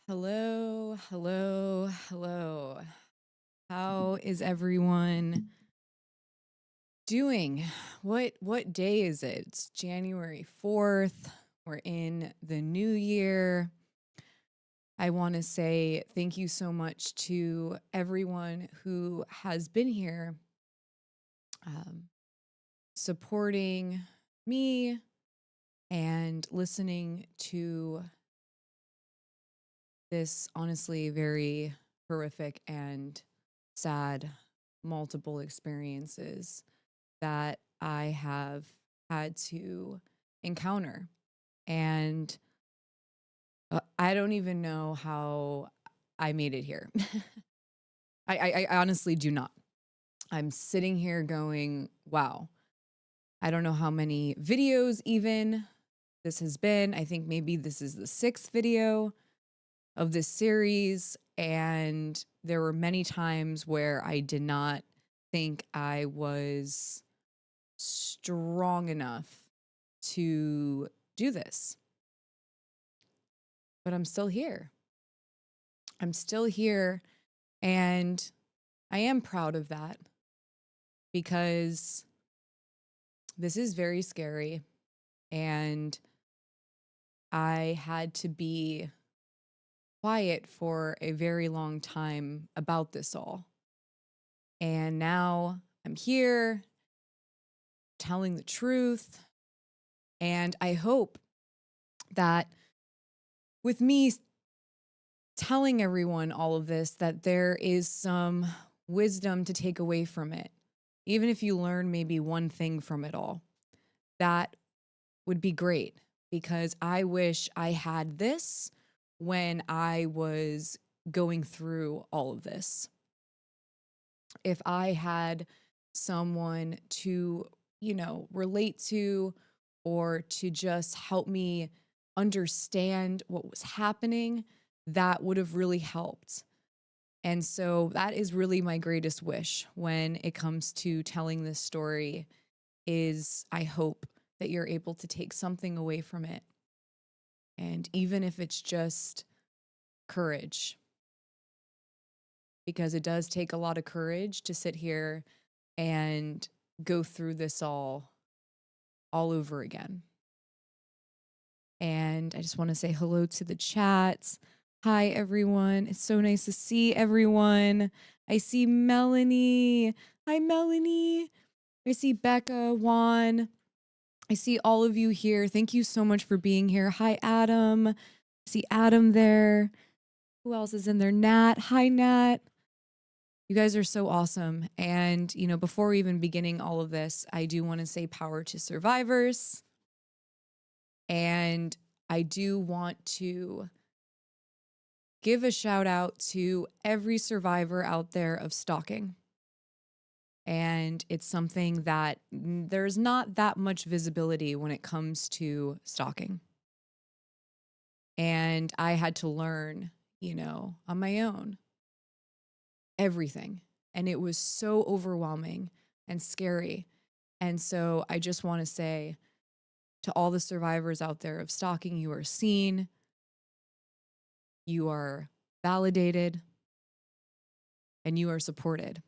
Hello, hello, hello. How is everyone doing? What day is it? It's January 4th. We're in the new year. I want to say thank you so much to everyone who has been here um, supporting me and listening to this honestly very horrific and sad multiple experiences that I have had to encounter. And I don't even know how I made it here. I honestly do not. I'm sitting here going, wow, I don't know how many videos even this has been. I think maybe this is the 6th video of this series. And there were many times where I did not think I was strong enough to do this. But I'm still here. I'm still here. And I am proud of that because this is very scary. And I had to be quiet for a very long time about this all. And now I'm here telling the truth. And I hope that with me telling everyone all of this, that there is some wisdom to take away from it. Even if you learn maybe one thing from it all, that would be great, because I wish I had this when I was going through all of this. If I had someone to, relate to, or to just help me understand what was happening, that would have really helped. And so that is really my greatest wish when it comes to telling this story, is I hope that you're able to take something away from it. And even if it's just courage, because it does take a lot of courage to sit here and go through this all over again. And I just want to say hello to the chats. Hi, everyone. It's so nice to see everyone. I see Melanie. Hi, Melanie. I see Becca, Juan. I see all of you here. Thank you so much for being here. Hi, Adam. I see Adam there. Who else is in there? Nat. Hi, Nat. You guys are so awesome. And, before even beginning all of this, I do want to say power to survivors. And I do want to give a shout out to every survivor out there of stalking. And it's something that there's not that much visibility when it comes to stalking. And I had to learn, on my own, everything. And it was so overwhelming and scary. And so I just want to say to all the survivors out there of stalking, you are seen, you are validated, and you are supported.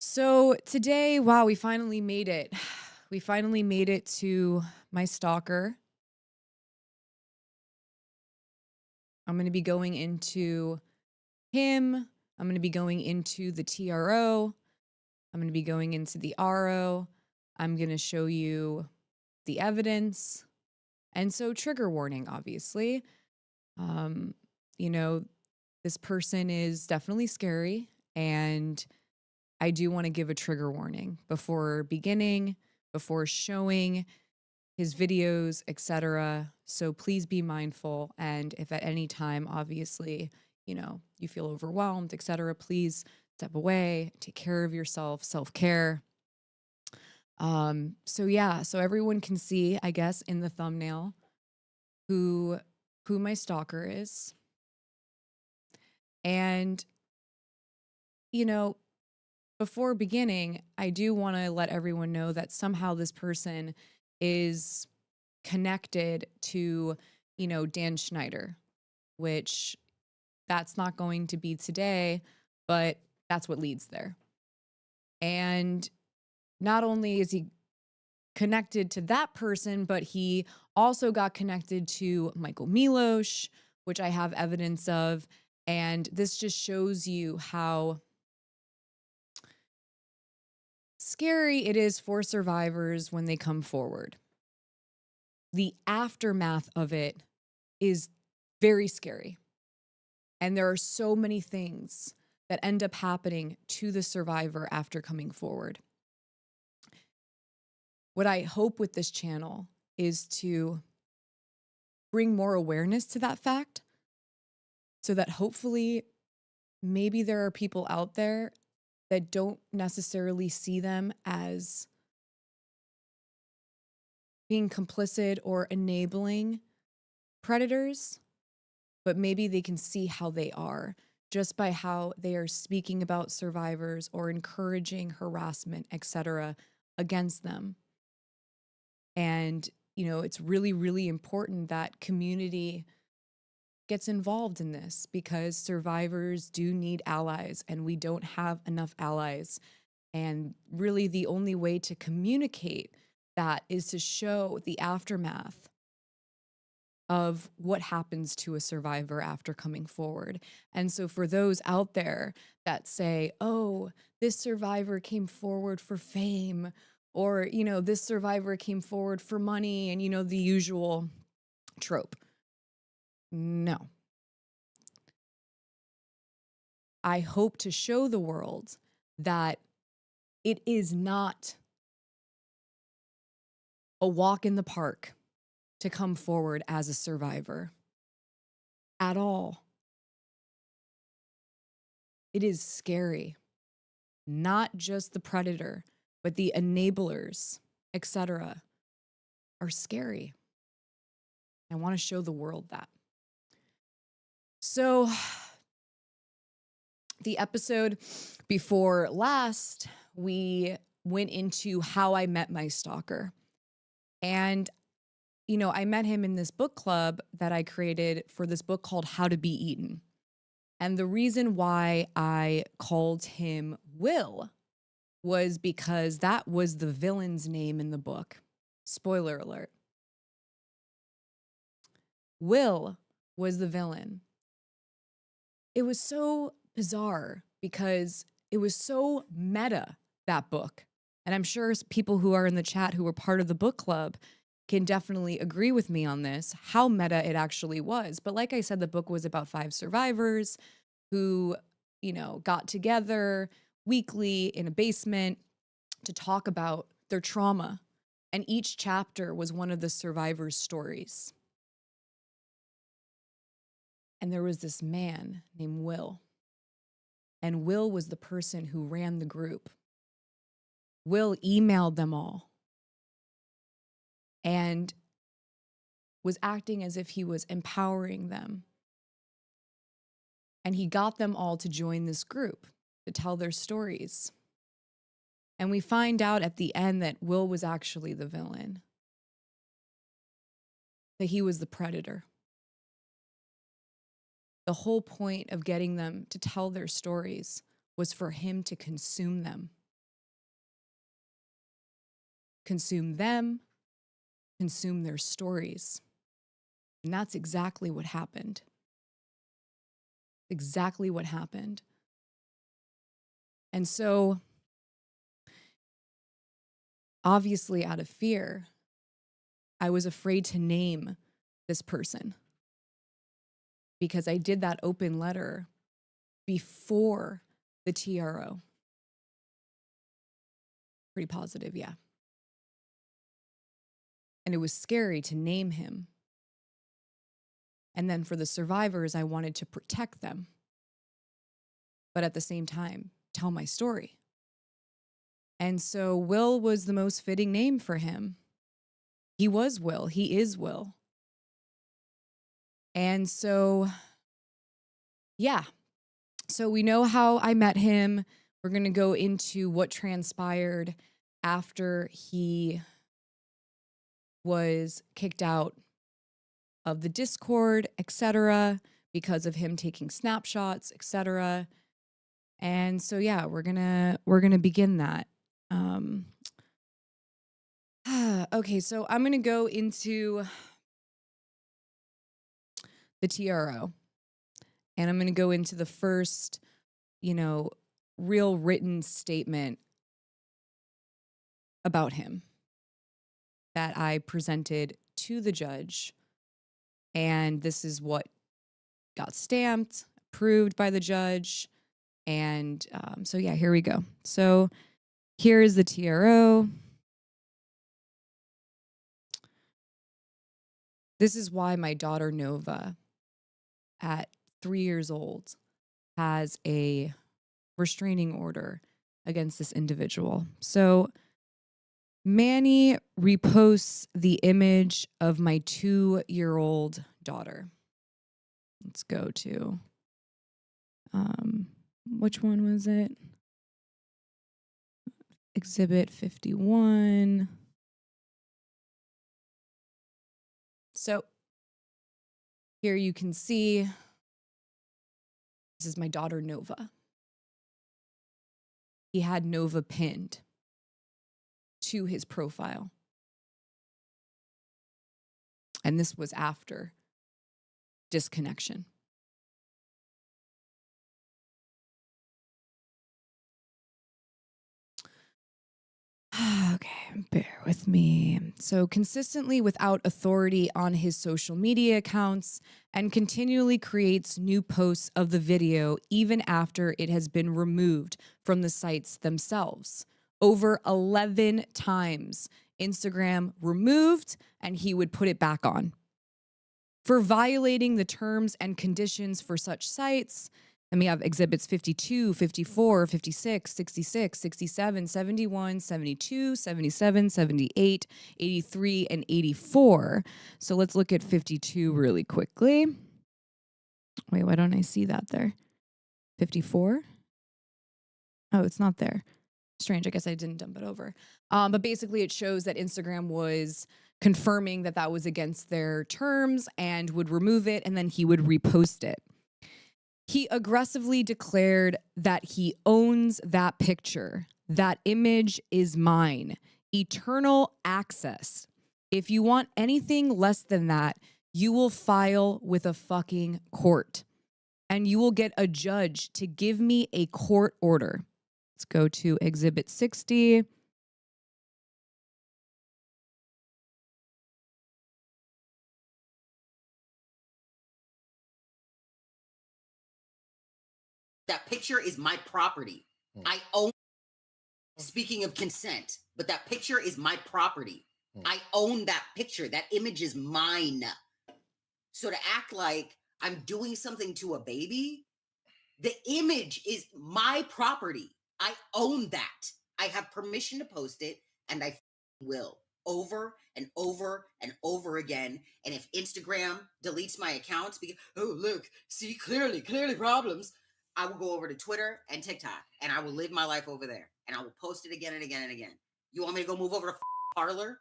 So today, wow, we finally made it. We finally made it to my stalker. I'm going to be going into him. I'm going to be going into the TRO. I'm going to be going into the RO. I'm going to show you the evidence. And so trigger warning, obviously. This person is definitely scary, and I do want to give a trigger warning before beginning, before showing his videos, etc. So please be mindful. And if at any time, obviously, you feel overwhelmed, etc., please step away, take care of yourself, self-care. So everyone can see, I guess, in the thumbnail who my stalker is. And, before beginning, I do want to let everyone know that somehow this person is connected to, Dan Schneider, which that's not going to be today, but that's what leads there. And not only is he connected to that person, but he also got connected to Michael Milosh, which I have evidence of. And this just shows you how scary it is for survivors when they come forward. The aftermath of it is very scary. And there are so many things that end up happening to the survivor after coming forward. What I hope with this channel is to bring more awareness to that fact so that hopefully maybe there are people out there that don't necessarily see them as being complicit or enabling predators, but maybe they can see how they are just by how they are speaking about survivors or encouraging harassment, etc., against them. And, it's really, really important that community gets involved in this because survivors do need allies and we don't have enough allies. And really the only way to communicate that is to show the aftermath of what happens to a survivor after coming forward. And so for those out there that say, oh, this survivor came forward for fame, or, this survivor came forward for money, and, the usual trope. No. I hope to show the world that it is not a walk in the park to come forward as a survivor at all. It is scary. Not just the predator, but the enablers, etc., are scary. I want to show the world that. So the episode before last, we went into how I met my stalker. And, I met him in this book club that I created for this book called How to Be Eaten. And the reason why I called him Will was because that was the villain's name in the book. Spoiler alert. Will was the villain. It was so bizarre because it was so meta, that book. And I'm sure people who are in the chat who were part of the book club can definitely agree with me on this, how meta it actually was. But like I said, the book was about 5 survivors who, got together weekly in a basement to talk about their trauma. And each chapter was one of the survivors' stories. And there was this man named Will. And Will was the person who ran the group. Will emailed them all and was acting as if he was empowering them. And he got them all to join this group to tell their stories. And we find out at the end that Will was actually the villain, that he was the predator. The whole point of getting them to tell their stories was for him to consume them. Consume them, consume their stories. And that's exactly what happened. Exactly what happened. And so, obviously out of fear, I was afraid to name this person because I did that open letter before the TRO. Pretty positive, yeah. And it was scary to name him. And then for the survivors, I wanted to protect them, but at the same time, tell my story. And so Will was the most fitting name for him. He was Will. He is Will. And so, yeah. So we know how I met him. We're going to go into what transpired after he was kicked out of the Discord, etc., because of him taking snapshots, etc. And so yeah, we're gonna begin that. Okay, so I'm gonna go into the TRO, and I'm gonna go into the first, real written statement about him that I presented to the judge. And this is what got stamped, approved by the judge. And so yeah, here we go. So here is the TRO. This is why my daughter Nova, at 3 years old, has a restraining order against this individual. So Manne reposts the image of my 2-year-old daughter. Let's go to, which one was it? Exhibit 51. So here you can see, this is my daughter Nova. He had Nova pinned to his profile. And this was after disconnection. Okay, bear with me. So consistently without authority on his social media accounts and continually creates new posts of the video even after it has been removed from the sites themselves. Over 11 times Instagram removed and he would put it back on. For violating the terms and conditions for such sites, and we have exhibits 52, 54, 56, 66, 67, 71, 72, 77, 78, 83, and 84. So let's look at 52 really quickly. Wait, why don't I see that there? 54? Oh, it's not there. Strange. I guess I didn't dump it over. But basically it shows that Instagram was confirming that that was against their terms and would remove it, and then he would repost it. He aggressively declared that he owns that picture. That image is mine. Eternal access. If you want anything less than that, you will file with a fucking court. And you will get a judge to give me a court order. Let's go to Exhibit 60. That picture is my property. I own, speaking of consent, but that picture is my property. I own that picture. That image is mine. So to act like I'm doing something to a baby, the image is my property. I own that. I have permission to post it, and I will, over and over and over again. And if Instagram deletes my accounts because, oh, look, see, clearly problems, I will go over to Twitter and TikTok, and I will live my life over there, and I will post it again and again and again. You want me to go move over to Parlor?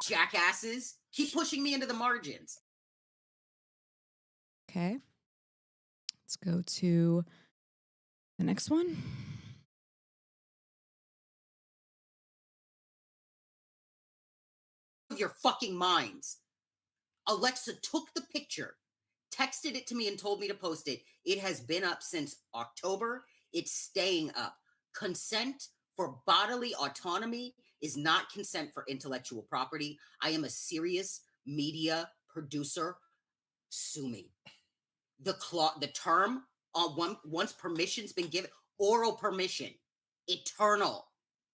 Jackasses, keep pushing me into the margins. Okay. Let's go to the next one. Your fucking minds. Alexa took the picture, texted it to me, and told me to post it. It has been up since October. It's staying up. Consent for bodily autonomy is not consent for intellectual property. I am a serious media producer. Sue me. The term once permission's been given, oral permission, eternal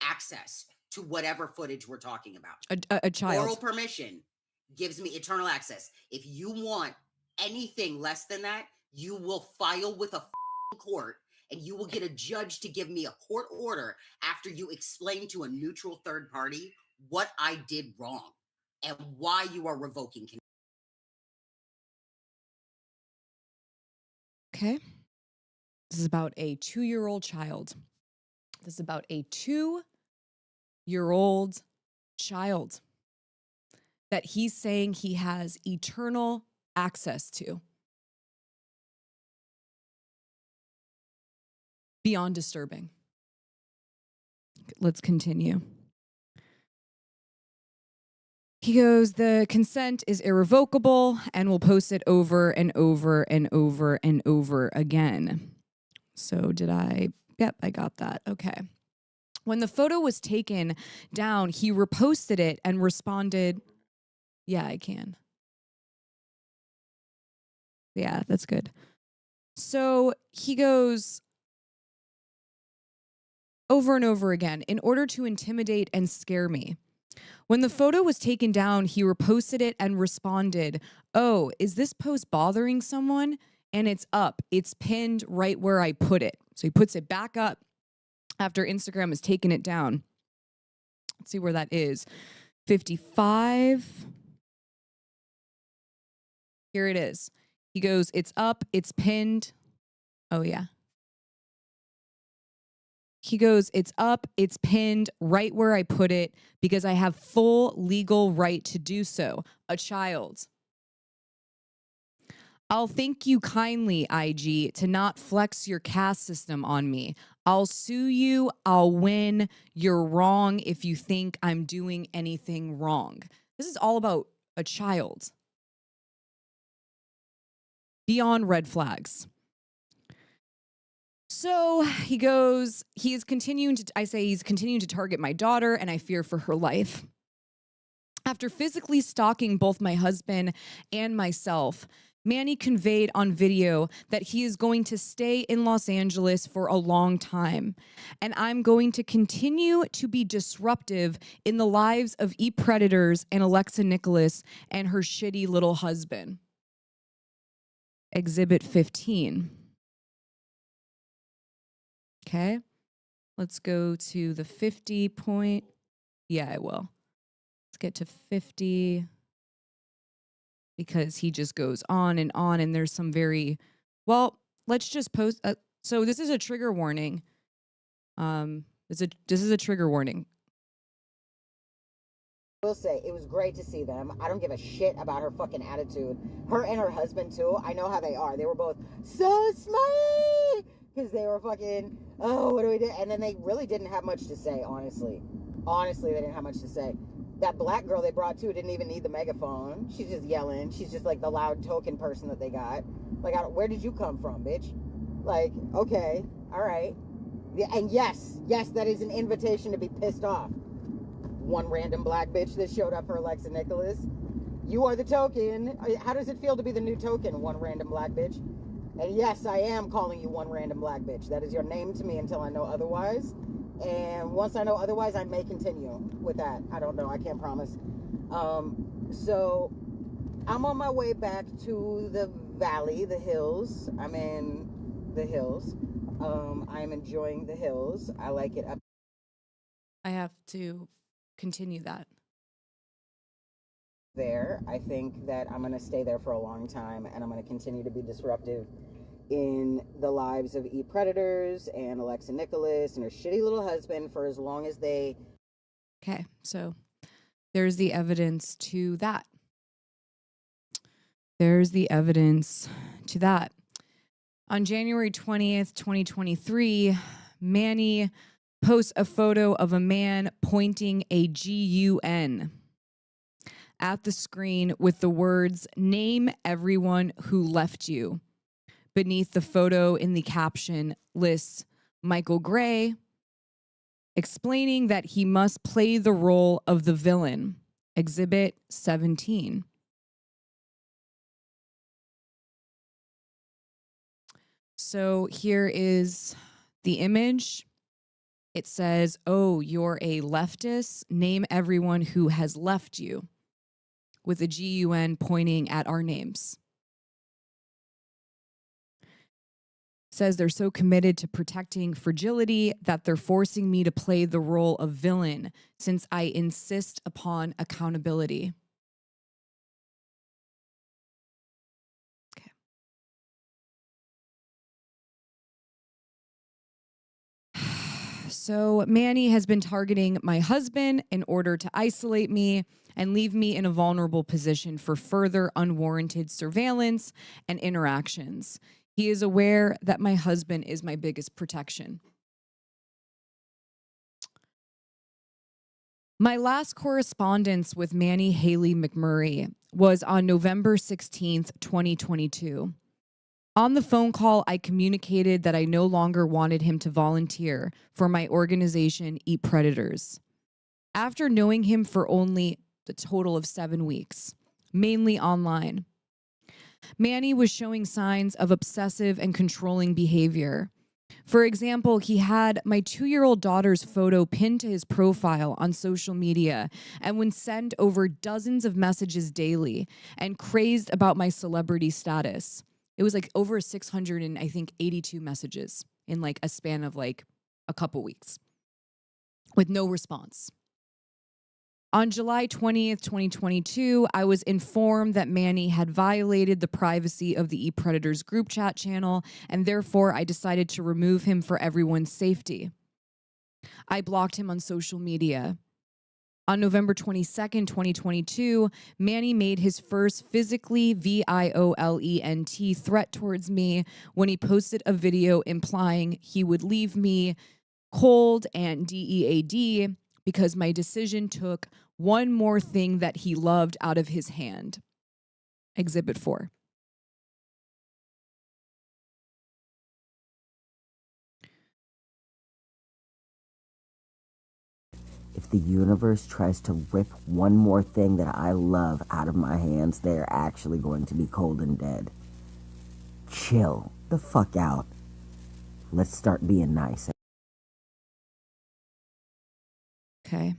access to whatever footage we're talking about. A child. Oral permission gives me eternal access. If you want anything less than that, you will file with a court, and you will get a judge to give me a court order after you explain to a neutral third party what I did wrong and why you are revoking. Okay. This is about a 2-year-old child. This is about a 2-year-old child. that he's saying he has eternal access to. Beyond disturbing. Let's continue. He goes, the consent is irrevocable and we'll post it over and over and over and over again. So did I? Yep, I got that. Okay. When the photo was taken down, he reposted it and responded, yeah, I can. Yeah, that's good. So he goes over and over again, in order to intimidate and scare me. When the photo was taken down, he reposted it and responded, oh, is this post bothering someone? And it's up. It's pinned right where I put it. So he puts it back up after Instagram has taken it down. Let's see where that is. 55. Here it is. He goes, it's up. It's pinned. Oh, yeah. He goes, it's up, it's pinned right where I put it because I have full legal right to do so. A child. I'll thank you kindly, IG, to not flex your caste system on me. I'll sue you. I'll win. You're wrong if you think I'm doing anything wrong. This is all about a child. Beyond red flags. So he goes, he's continuing to target my daughter and I fear for her life. After physically stalking both my husband and myself, Manne conveyed on video that he is going to stay in Los Angeles for a long time. And I'm going to continue to be disruptive in the lives of e-predators and Alexa Nicholas and her shitty little husband. Exhibit 15. Okay, let's go to the 50 point. Yeah, I will. Let's get to 50 because he just goes on, and there's some very, well, let's just post. So this is a trigger warning. This is a trigger warning. I will say, it was great to see them. I don't give a shit about her fucking attitude. Her and her husband, too. I know how they are. They were both so smiley because they were fucking, oh, what do we do? And then they really didn't have much to say, honestly. Honestly, they didn't have much to say. That black girl they brought, too, didn't even need the megaphone. She's just yelling. She's just like the loud token person that they got. Like, where did you come from, bitch? Like, okay, all right. Yeah, and yes, that is an invitation to be pissed off. One random black bitch that showed up for Alexa Nicholas. You are the token. How does it feel to be the new token, one random black bitch? And yes, I am calling you one random black bitch. That is your name to me until I know otherwise. And once I know otherwise, I may continue with that. I don't know. I can't promise. So I'm on my way back to the valley, the hills. I'm in the hills. I'm enjoying the hills. I like it up. I have to continue that. There. I think that I'm going to stay there for a long time, and I'm going to continue to be disruptive in the lives of e-predators and Alexa Nicholas and her shitty little husband for as long as they... Okay, so there's the evidence to that. There's the evidence to that. On January 20th, 2023, Manne posts a photo of a man pointing a GUN at the screen with the words, "Name everyone who left you." Beneath the photo in the caption lists Michael Gray, explaining that he must play the role of the villain. Exhibit 17. So here is the image. It says, oh, you're a leftist. Name everyone who has left you, with a GUN pointing at our names. It says they're so committed to protecting fragility that they're forcing me to play the role of villain since I insist upon accountability. So Manne has been targeting my husband in order to isolate me and leave me in a vulnerable position for further unwarranted surveillance and interactions. He is aware that my husband is my biggest protection. My last correspondence with Mannie Hailey-MCMURRAY was on November 16th, 2022. On the phone call, I communicated that I no longer wanted him to volunteer for my organization, Eat Predators. After knowing him for only a total of 7 weeks, mainly online, Mannie was showing signs of obsessive and controlling behavior. For example, he had my 2-year-old daughter's photo pinned to his profile on social media and would send over dozens of messages daily and crazed about my celebrity status. It was like over 600 and I think 82 messages in like a span of like a couple weeks with no response. On July 20th, 2022, I was informed that Mannie had violated the privacy of the ePredators group chat channel, and therefore I decided to remove him for everyone's safety. I blocked him on social media. On November 22nd, 2022, Mannie made his first physically violent threat towards me when he posted a video implying he would leave me cold and DEAD because my decision took one more thing that he loved out of his hand. Exhibit 4. If the universe tries to rip one more thing that I love out of my hands, they're actually going to be cold and dead. Chill the fuck out. Let's start being nice. Okay.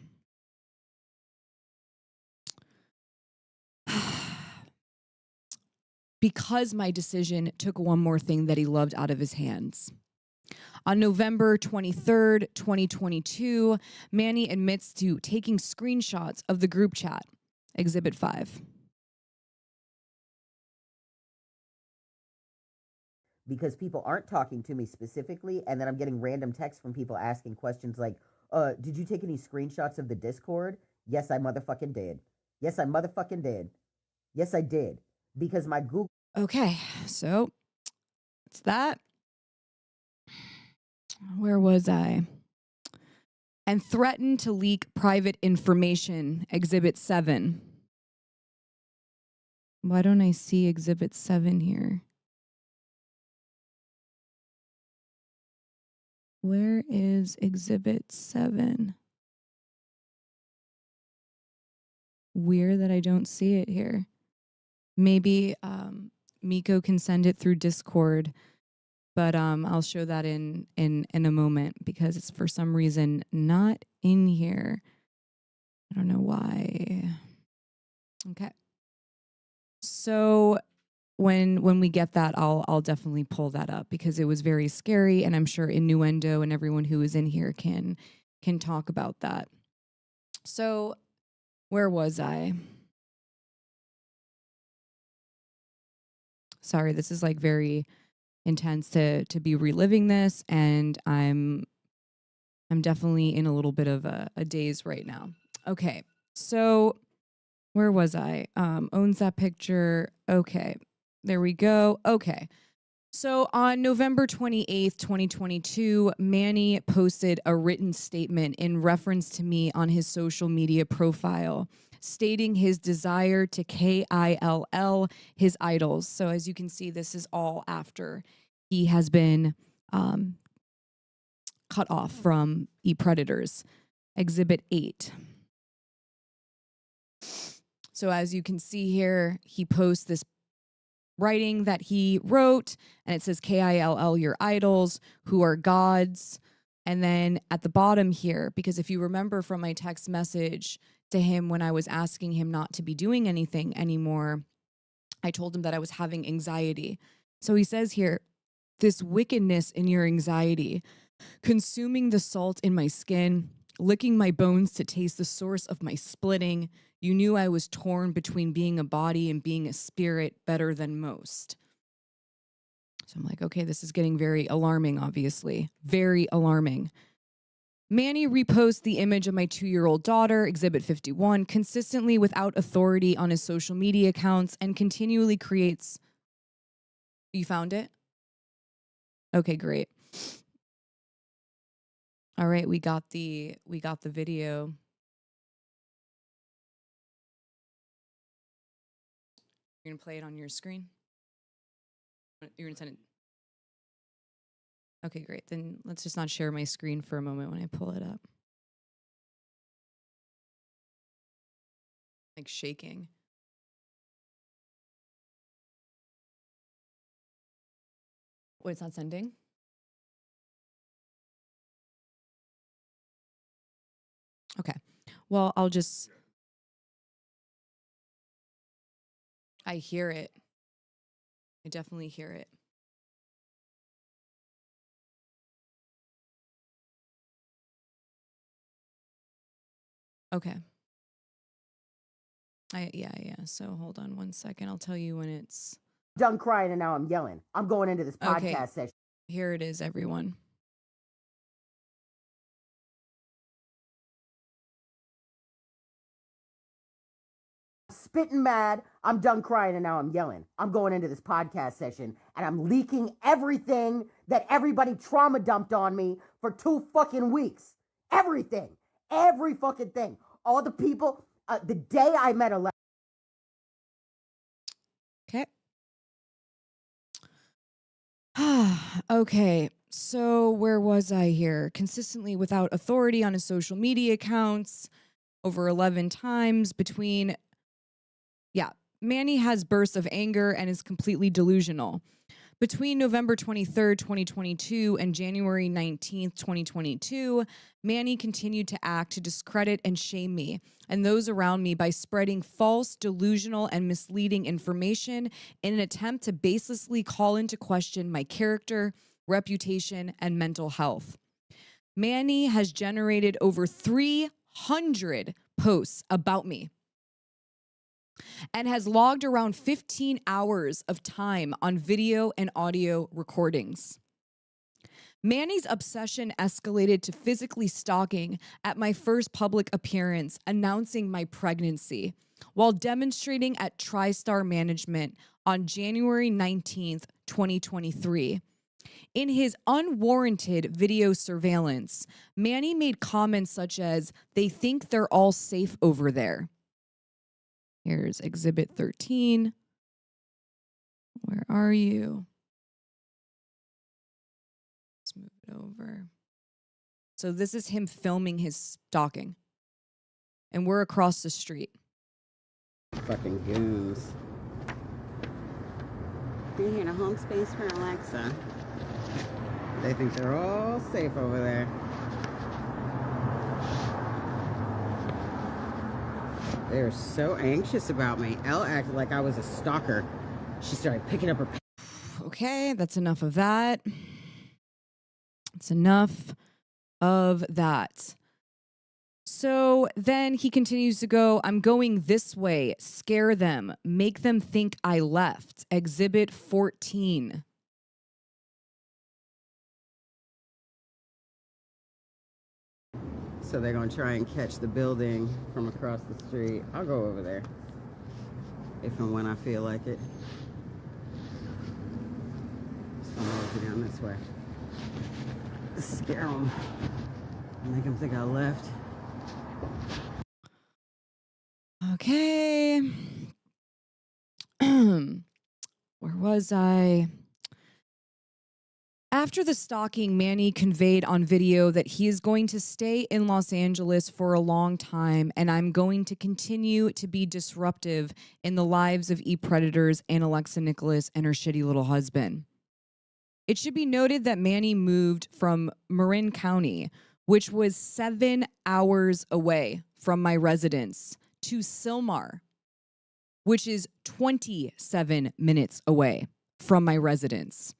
Because my decision took one more thing that he loved out of his hands. On November 23rd, 2022, Mannie admits to taking screenshots of the group chat. Exhibit 5. Because people aren't talking to me specifically, and then I'm getting random texts from people asking questions like, did you take any screenshots of the Discord? Yes, I motherfucking did. Yes, I motherfucking did. Yes, I did. Because my Google... Okay, so it's that. Where was I? And threatened to leak private information. Exhibit 7. Why don't I see Exhibit 7 here? Where is Exhibit 7? Weird that I don't see it here. Maybe Miko can send it through Discord, but I'll show that in a moment because it's for some reason not in here. I don't know why. Okay. So when we get that, I'll definitely pull that up because it was very scary, and I'm sure Innuendo and everyone who is in here can talk about that. So where was I? Sorry, this is like very intense to be reliving this, and I'm definitely in a little bit of a daze right now. Okay, so where was I? Owns that picture. Okay, there we go. Okay. So on November 28th, 2022, Mannie posted a written statement in reference to me on his social media profile, stating his desire to KILL his idols. So as you can see, this is all after he has been cut off from ePredators. Exhibit 8. So as you can see here, he posts this writing that he wrote, and it says KILL your idols, who are gods. And then at the bottom here, because if you remember from my text message to him when I was asking him not to be doing anything anymore, I told him that I was having anxiety. So he says here, this wickedness in your anxiety, consuming the salt in my skin, licking my bones to taste the source of my splitting. You knew I was torn between being a body and being a spirit better than most. So I'm like, okay, this is getting very alarming, obviously. Very alarming. Manne reposts the image of my 2-year-old daughter, Exhibit 51, consistently without authority on his social media accounts and continually creates... You found it? Okay, great. All right, we got the video. You're gonna play it on your screen? You're gonna send it? Okay, great. Then let's just not share my screen for a moment when I pull it up. Like shaking. Wait, it's not sending? Okay. Well, I'll just... I hear it. I definitely hear it. Okay. Yeah. So hold on one second. I'll tell you when it's... Done crying and now I'm yelling. I'm going into this podcast session. Here it is, everyone. Spitting mad. I'm done crying and now I'm yelling. I'm going into this podcast session and I'm leaking everything that everybody trauma dumped on me for 2 fucking weeks. Everything. Every fucking thing. All the people, the day I met Alexa. Okay. Okay. So where was I here? Consistently without authority on his social media accounts over 11 times between... Yeah, Manne has bursts of anger and is completely delusional. Between November 23rd, 2022 and January 19th, 2022, Manne continued to act to discredit and shame me and those around me by spreading false, delusional, and misleading information in an attempt to baselessly call into question my character, reputation, and mental health. Manne has generated over 300 posts about me and has logged around 15 hours of time on video and audio recordings. Manne's obsession escalated to physically stalking at my first public appearance announcing my pregnancy while demonstrating at TriStar Management on January 19th, 2023. In his unwarranted video surveillance, Manne made comments such as, "They think they're all safe over there." Here's Exhibit 13. Where are you? Let's move it over. So this is him filming his stalking. And we're across the street. Fucking goons. You're here to home space for Alexa. They think they're all safe over there. They're so anxious about me. Elle acted like I was a stalker. She started picking up her... Okay, that's enough of that. It's enough of that. So then he continues to go, "I'm going this way. Scare them. Make them think I left." Exhibit 14. So they're going to try and catch the building from across the street. I'll go over there. If and when I feel like it. Just going to walk you down this way. Scare them. Make them think I left. Okay. Where was I? After the stalking, Manne conveyed on video that he is going to stay in Los Angeles for a long time, and I'm going to continue to be disruptive in the lives of e-predators and Alexa Nicholas and her shitty little husband. It should be noted that Manne moved from Marin County, which was 7 hours away from my residence, to Sylmar, which is 27 minutes away from my residence.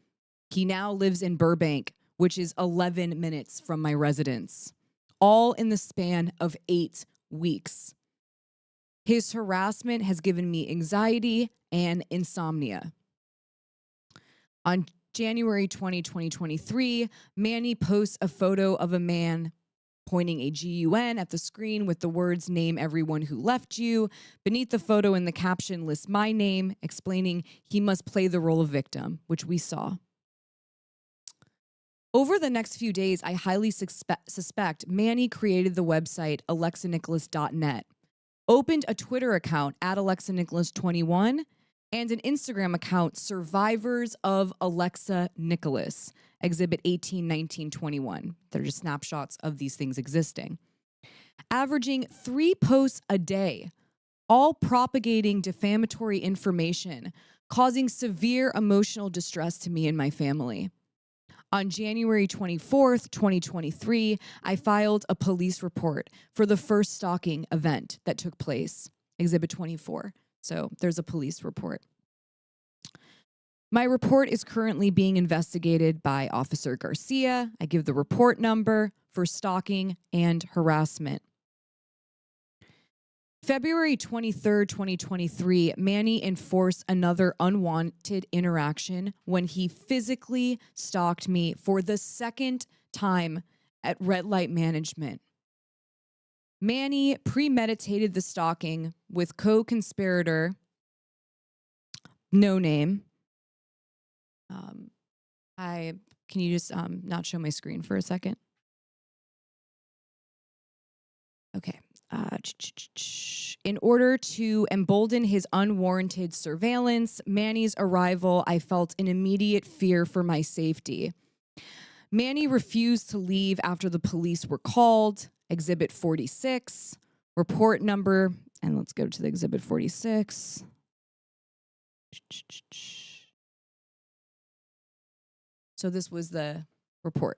He now lives in Burbank, which is 11 minutes from my residence, all in the span of 8 weeks. His harassment has given me anxiety and insomnia. On January 20, 2023, Manne posts a photo of a man pointing a GUN at the screen with the words "name everyone who left you." Beneath the photo in the caption lists my name, explaining he must play the role of victim, which we saw. Over the next few days, I highly suspect Manne created the website alexanicholas.net, opened a Twitter account at alexanicholas21, and an Instagram account, Survivors of Alexa Nicholas, Exhibit 18, 19, 21. They're just snapshots of these things existing. Averaging 3 posts a day, all propagating defamatory information, causing severe emotional distress to me and my family. On January 24th, 2023, I filed a police report for the first stalking event that took place, Exhibit 24. So there's a police report. My report is currently being investigated by Officer Garcia. I give the report number for stalking and harassment. February 23rd, 2023, Manne enforced another unwanted interaction when he physically stalked me for the second time at Red Light Management. Manne premeditated the stalking with co-conspirator, no name. Can you just not show my screen for a second? Okay. In order to embolden his unwarranted surveillance, Manne's arrival, I felt an immediate fear for my safety. Manne refused to leave after the police were called. Exhibit 46, report number, and let's go to the Exhibit 46. So this was the report.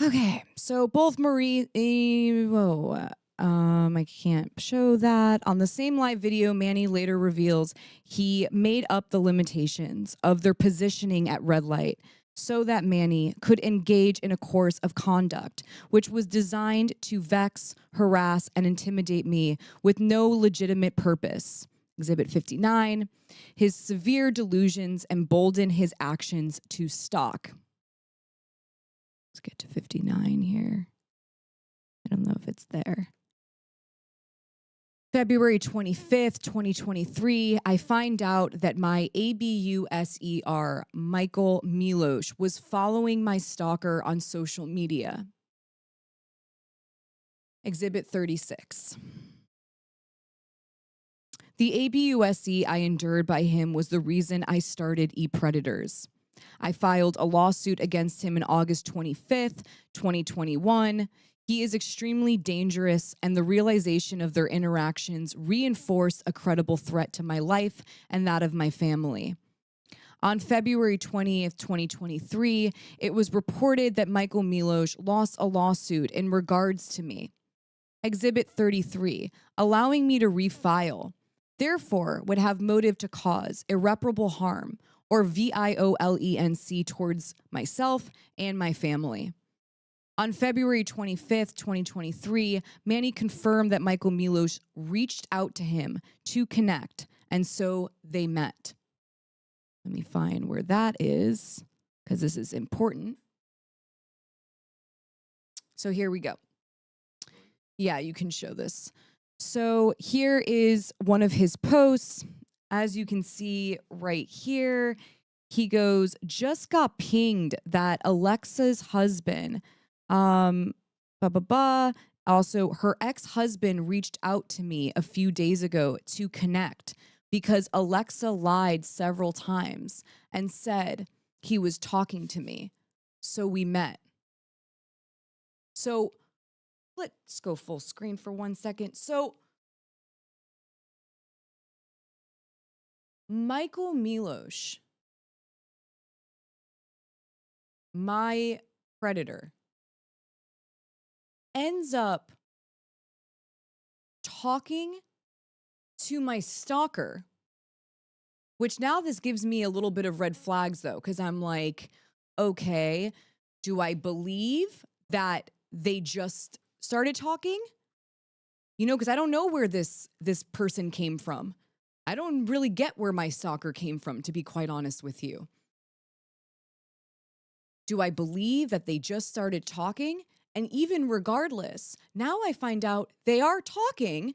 Okay, so both Marie, I can't show that. On the same live video, Manne later reveals he made up the limitations of their positioning at Red Light so that Manne could engage in a course of conduct, which was designed to vex, harass, and intimidate me with no legitimate purpose. Exhibit 59, his severe delusions embolden his actions to stalk. Let's get to 59 here. I don't know if it's there. February 25th, 2023, I find out that my ABUSER, Michael Milosh, was following my stalker on social media. Exhibit 36. The ABUSE I endured by him was the reason I started ePredators. I filed a lawsuit against him in August 25th, 2021. He is extremely dangerous, and the realization of their interactions reinforced a credible threat to my life and that of my family. On February 20th, 2023, it was reported that Michael Milosh lost a lawsuit in regards to me. Exhibit 33, allowing me to refile, therefore would have motive to cause irreparable harm or VIOLENC towards myself and my family. On February 25th, 2023, Manne confirmed that Michael Milosh reached out to him to connect, and so they met. Let me find where that is, because this is important. So here we go. Yeah, you can show this. So here is one of his posts. As you can see right here, he goes, just got pinged that Alexa's husband, also her ex-husband reached out to me a few days ago to connect because Alexa lied several times and said he was talking to me. So we met. So let's go full screen for 1 second. So Michael Milosh, my predator, ends up talking to my stalker, which now this gives me a little bit of red flags though, because I'm like, okay, do I believe that they just started talking? You know, because I don't know where this person came from. I don't really get where my stalker came from, to be quite honest with you. Do I believe that they just started talking? And even regardless, now I find out they are talking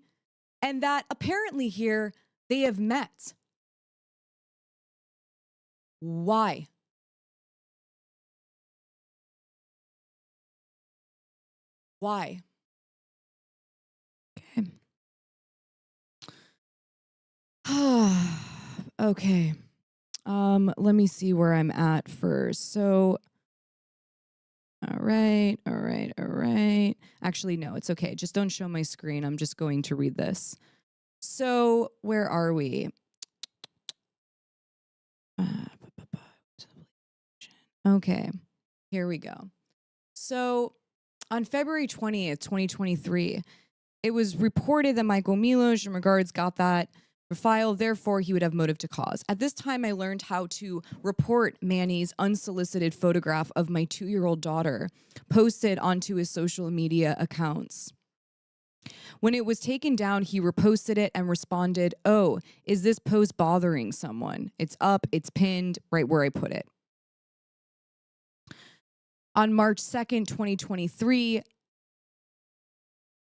and that apparently here they have met. Why? Why? Okay. Okay. Let me see where I'm at first. So, all right. Actually, no, it's okay. Just don't show my screen. I'm just going to read this. So, where are we? Okay, here we go. So, on February 20th, 2023, it was reported that Michael Milosh in regards got that file, therefore he would have motive to cause. At this time, I learned how to report Mannee's unsolicited photograph of my 2-year-old daughter posted onto his social media accounts. When it was taken down, he reposted it and responded, "Oh, is this post bothering someone? It's up, it's pinned, right where I put it." On March 2nd, 2023,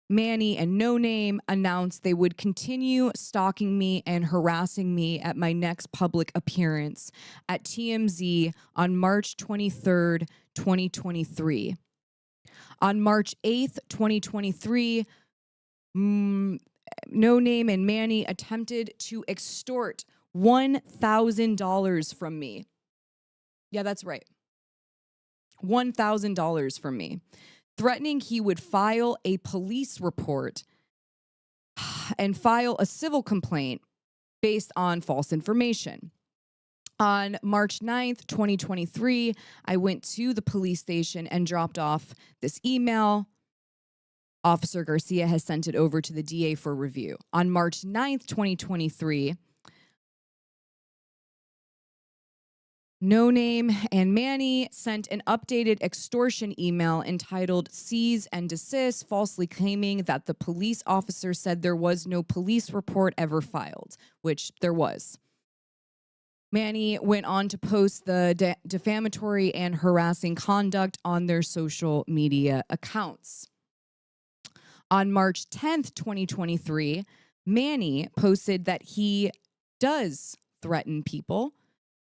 Manne and No Name announced they would continue stalking me and harassing me at my next public appearance at TMZ on March 23rd, 2023. On March 8th, 2023, No Name and Manne attempted to extort $1,000 from me. Yeah, that's right. $1,000 from me, threatening he would file a police report and file a civil complaint based on false information. On March 9th, 2023, I went to the police station and dropped off this email. Officer Garcia has sent it over to the DA for review. On March 9th, 2023, No Name and Manne sent an updated extortion email entitled "Cease and Desist," falsely claiming that the police officer said there was no police report ever filed, which there was. Manne went on to post the defamatory and harassing conduct on their social media accounts. On March 10th, 2023, Manne posted that he does threaten people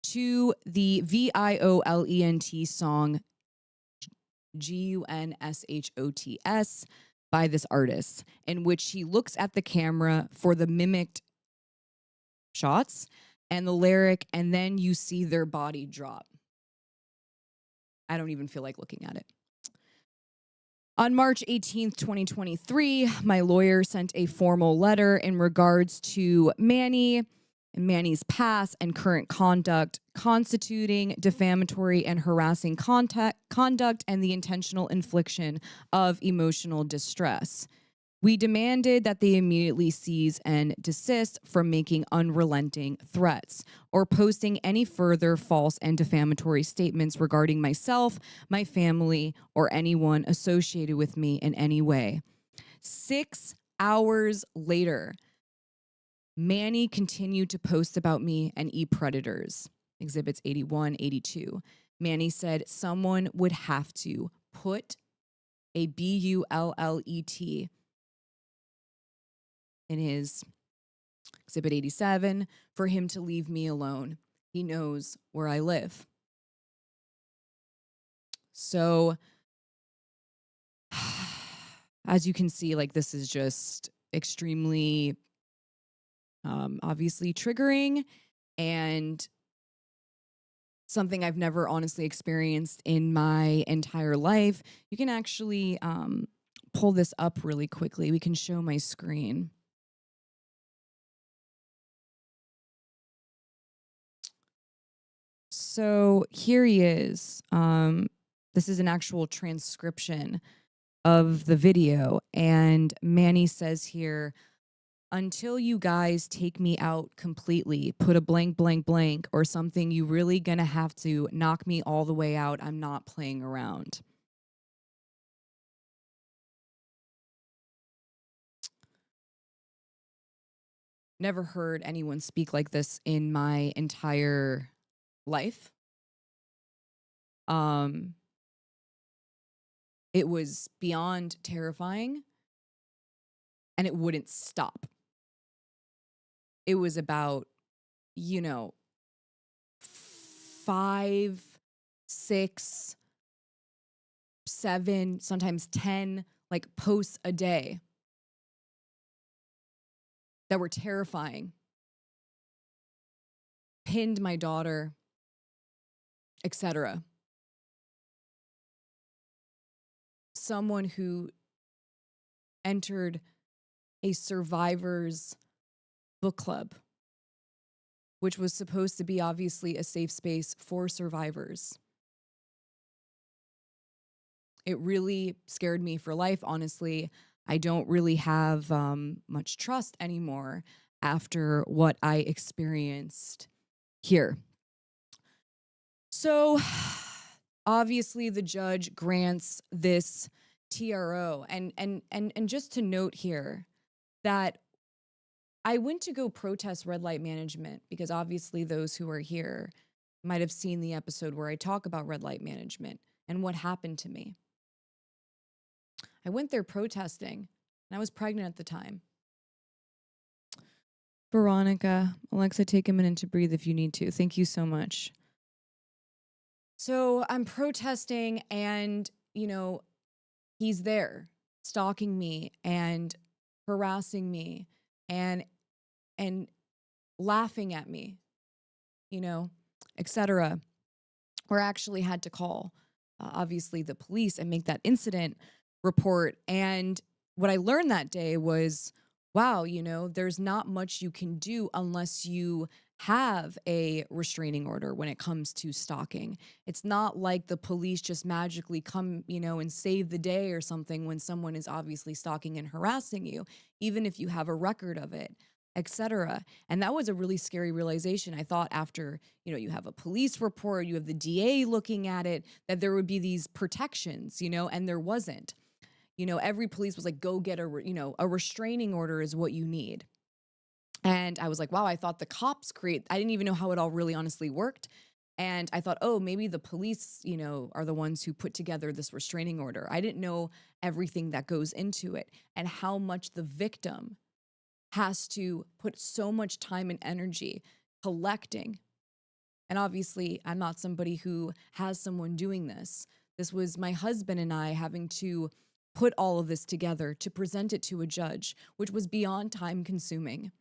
to the VIOLENT song GUNSHOTS by this artist, in which he looks at the camera for the mimicked shots and the lyric, and then you see their body drop. I don't even feel like looking at it. On March 18th, 2023, my lawyer sent a formal letter in regards to Manne and Manne's past and current conduct constituting defamatory and harassing conduct and the intentional infliction of emotional distress. We demanded that they immediately cease and desist from making unrelenting threats or posting any further false and defamatory statements regarding myself, my family, or anyone associated with me in any way. 6 hours later, Manne continued to post about me and e-predators, exhibits 81, 82. Manne said someone would have to put a BULLET in his exhibit 87 for him to leave me alone. He knows where I live. So, as you can see, like, this is just extremely obviously triggering and something I've never honestly experienced in my entire life. You can actually pull this up really quickly. We can show my screen. So here he is. This is an actual transcription of the video. And Manne says here, "Until you guys take me out completely, put a blank, blank, blank, or something, you really gonna have to knock me all the way out. I'm not playing around." Never heard anyone speak like this in my entire life. It was beyond terrifying, and it wouldn't stop. It was about, you know, 5, 6, 7, sometimes 10, like, posts a day that were terrifying. Pinned my daughter, etc. Someone who entered a survivor's book club, which was supposed to be obviously a safe space for survivors. It really scared me for life, honestly. I don't really have much trust anymore after what I experienced here. So obviously the judge grants this TRO. And just to note here that I went to go protest red light management because obviously those who are here might have seen the episode where I talk about red light management and what happened to me. I went there protesting, and I was pregnant at the time. Veronica, Alexa, take a minute to breathe if you need to. Thank you so much. So I'm protesting, and, you know, he's there stalking me and harassing me and laughing at me, you know, etc. Where I actually had to call, obviously, the police and make that incident report. And what I learned that day was, wow, you know, there's not much you can do unless you have a restraining order when it comes to stalking. It's not like the police just magically come, you know, and save the day or something when someone is obviously stalking and harassing you, even if you have a record of it, etc. And that was a really scary realization. I thought after, you know, you have a police report, you have the DA looking at it, that there would be these protections, you know, and there wasn't. You know, every police was like, go get a restraining order is what you need. And I was like, wow, I thought the cops I didn't even know how it all really honestly worked. And I thought, oh, maybe the police, you know, are the ones who put together this restraining order. I didn't know everything that goes into it and how much the victim has to put so much time and energy collecting. And obviously, I'm not somebody who has someone doing this. This was my husband and I having to put all of this together to present it to a judge, which was beyond time consuming.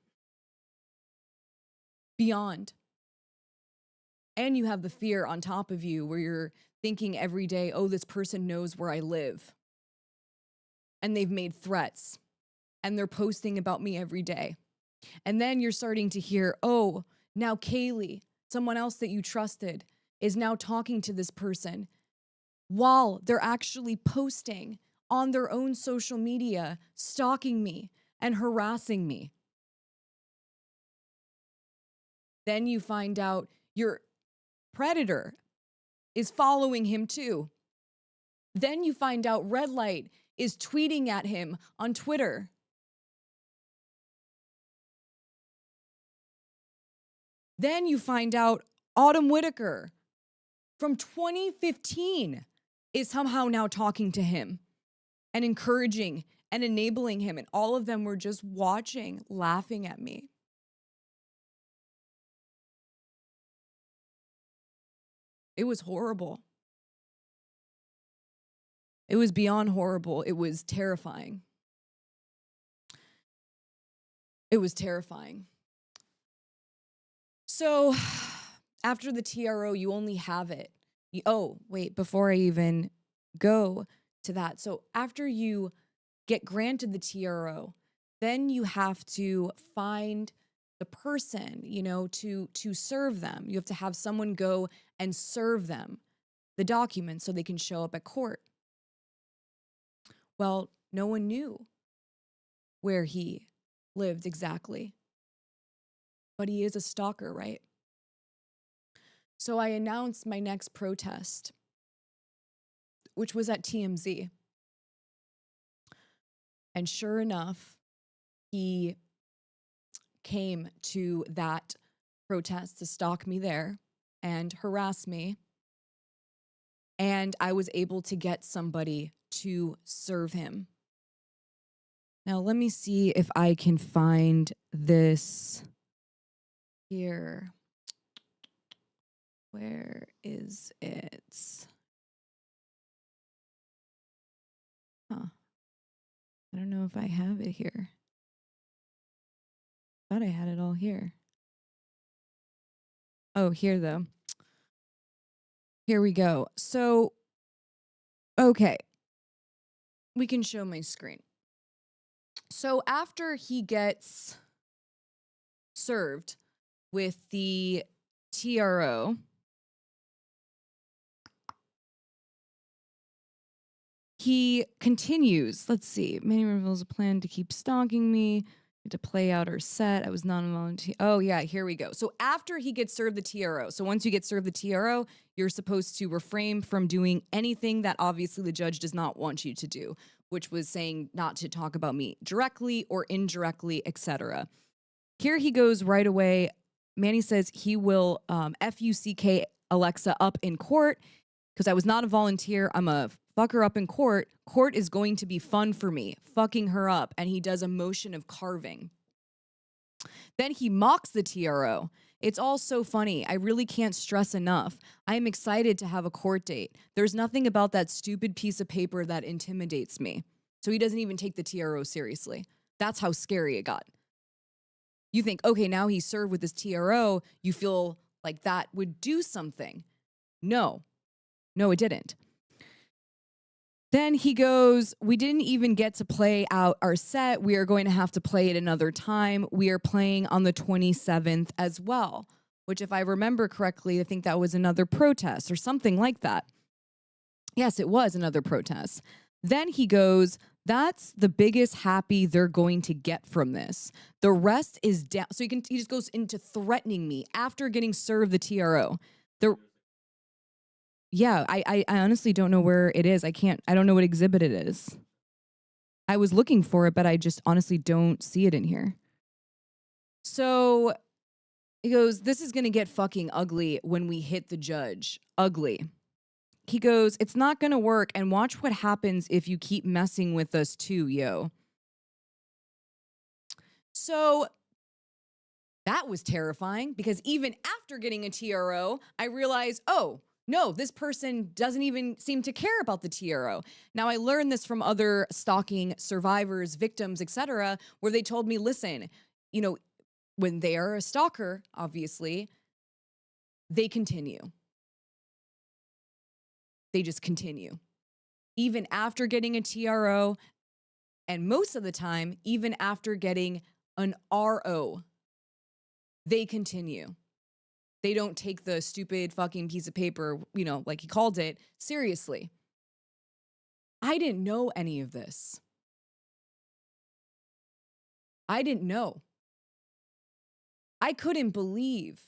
Beyond. And you have the fear on top of you where you're thinking every day, oh, this person knows where I live. And they've made threats. And they're posting about me every day. And then you're starting to hear, oh, now Caeli, someone else that you trusted, is now talking to this person while they're actually posting on their own social media, stalking me and harassing me. Then you find out your predator is following him too. Then you find out Red Light is tweeting at him on Twitter. Then you find out Autumn Whitaker from 2015 is somehow now talking to him and encouraging and enabling him. And all of them were just watching, laughing at me. It was horrible. It was beyond horrible. It was terrifying. It was terrifying. So after the TRO, you only have it. Oh, wait, before I even go to that. So after you get granted the TRO, then you have to find the person, you know, to serve them. You have to have someone go and serve them the documents so they can show up at court. Well, no one knew where he lived exactly. But he is a stalker, right? So I announced my next protest, which was at TMZ. And sure enough, he came to that protest to stalk me there and harass me. and I was able to get somebody to serve him. Now, let me see if I can find this here. Where is it? Huh. I don't know if I have it here. Thought I had it all here. Oh, here though. Here we go. So, okay. We can show my screen. So after he gets served with the TRO, he continues. Let's see. Manne reveals a plan to keep stalking me, to play out our set. I was non-volunteer. Oh, yeah, here we go. So after he gets served the TRO, so once you get served the TRO, you're supposed to refrain from doing anything that obviously the judge does not want you to do, which was saying not to talk about me directly or indirectly, etc. Here he goes right away. Manne says he will FUCK Alexa up in court because I was not a volunteer. I'm a fuck her up in court. Court is going to be fun for me, fucking her up. And he does a motion of carving. Then he mocks the TRO. It's all so funny. I really can't stress enough. I am excited to have a court date. There's nothing about that stupid piece of paper that intimidates me. So he doesn't even take the TRO seriously. That's how scary it got. You think, okay, now he's served with this TRO. You feel like that would do something. No, it didn't. Then he goes, we didn't even get to play out our set. We are going to have to play it another time. We are playing on the 27th as well, which if I remember correctly, I think that was another protest or something like that. Yes, it was another protest. Then he goes, that's the biggest happy they're going to get from this. The rest is down. So he just goes into threatening me after getting served the TRO. Yeah, I honestly don't know where it is. I don't know what exhibit it is. I was looking for it, but I just honestly don't see it in here. So he goes, this is going to get fucking ugly when we hit the judge. Ugly. He goes, it's not going to work, and watch what happens if you keep messing with us too, yo. So that was terrifying because even after getting a TRO, I realized, oh, no, this person doesn't even seem to care about the TRO. Now, I learned this from other stalking survivors, victims, etc., where they told me, listen, you know, when they are a stalker, obviously, they continue. They just continue. Even after getting a TRO, and most of the time, even after getting an RO, they continue. They don't take the stupid fucking piece of paper, you know, like he called it, seriously. I didn't know any of this. I didn't know. I couldn't believe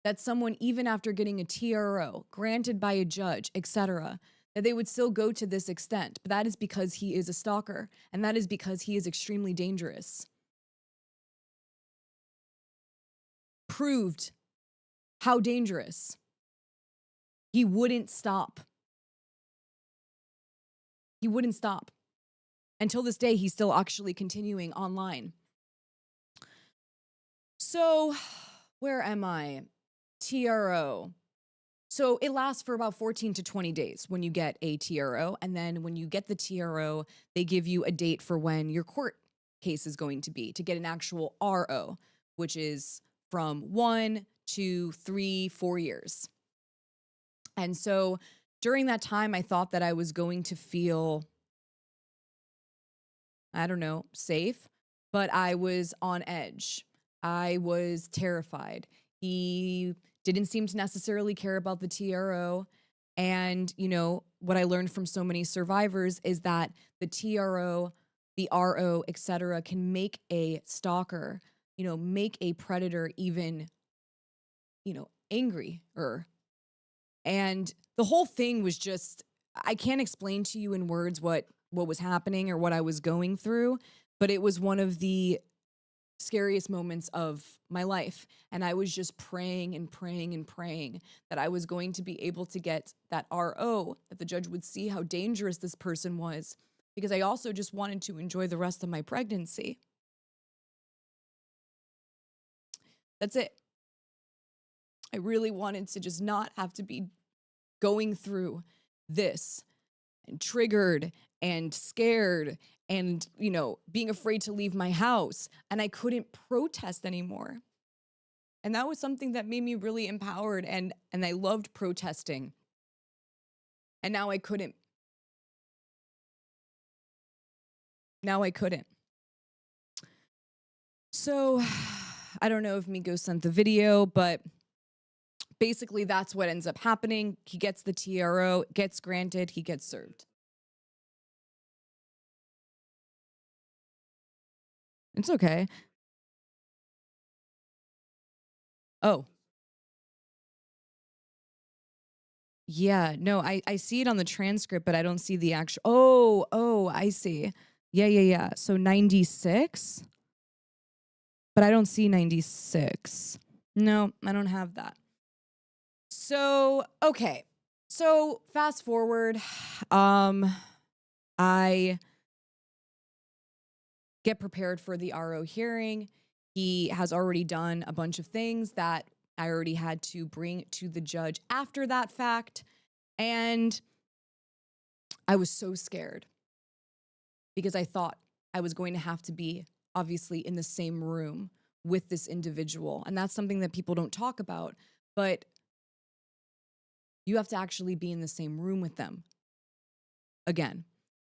that someone, even after getting a TRO, granted by a judge, etc., that they would still go to this extent. But that is because he is a stalker, and that is because he is extremely dangerous. Proved how dangerous. He wouldn't stop. He wouldn't stop. Until this day, he's still actually continuing online. So, where am I? TRO. So it lasts for about 14 to 20 days when you get a TRO. And then when you get the TRO, they give you a date for when your court case is going to be to get an actual RO, which is from 1 to 3, 4 years. And so during that time, I thought that I was going to feel, I don't know, safe, but I was on edge. I was terrified. He didn't seem to necessarily care about the TRO. And, you know, what I learned from so many survivors is that the TRO, the RO, etc., can make a stalker, you know, make a predator even, you know, angrier. And the whole thing was just, I can't explain to you in words what was happening or what I was going through, but it was one of the scariest moments of my life. And I was just praying and praying and praying that I was going to be able to get that RO, that the judge would see how dangerous this person was, because I also just wanted to enjoy the rest of my pregnancy. That's it. I really wanted to just not have to be going through this and triggered and scared and, you know, being afraid to leave my house. And I couldn't protest anymore. And that was something that made me really empowered, and I loved protesting. And now I couldn't. Now I couldn't. So I don't know if Miko sent the video, but basically that's what ends up happening. He gets the TRO, gets granted, he gets served. It's okay. Oh. Yeah, no, I see it on the transcript, but I don't see the actual. Oh, I see. Yeah. So 96? But I don't see 96. No, I don't have that. So, okay. So fast forward. I get prepared for the RO hearing. He has already done a bunch of things that I already had to bring to the judge after that fact. And I was so scared because I thought I was going to have to be obviously in the same room with this individual. And that's something that people don't talk about, but you have to actually be in the same room with them again.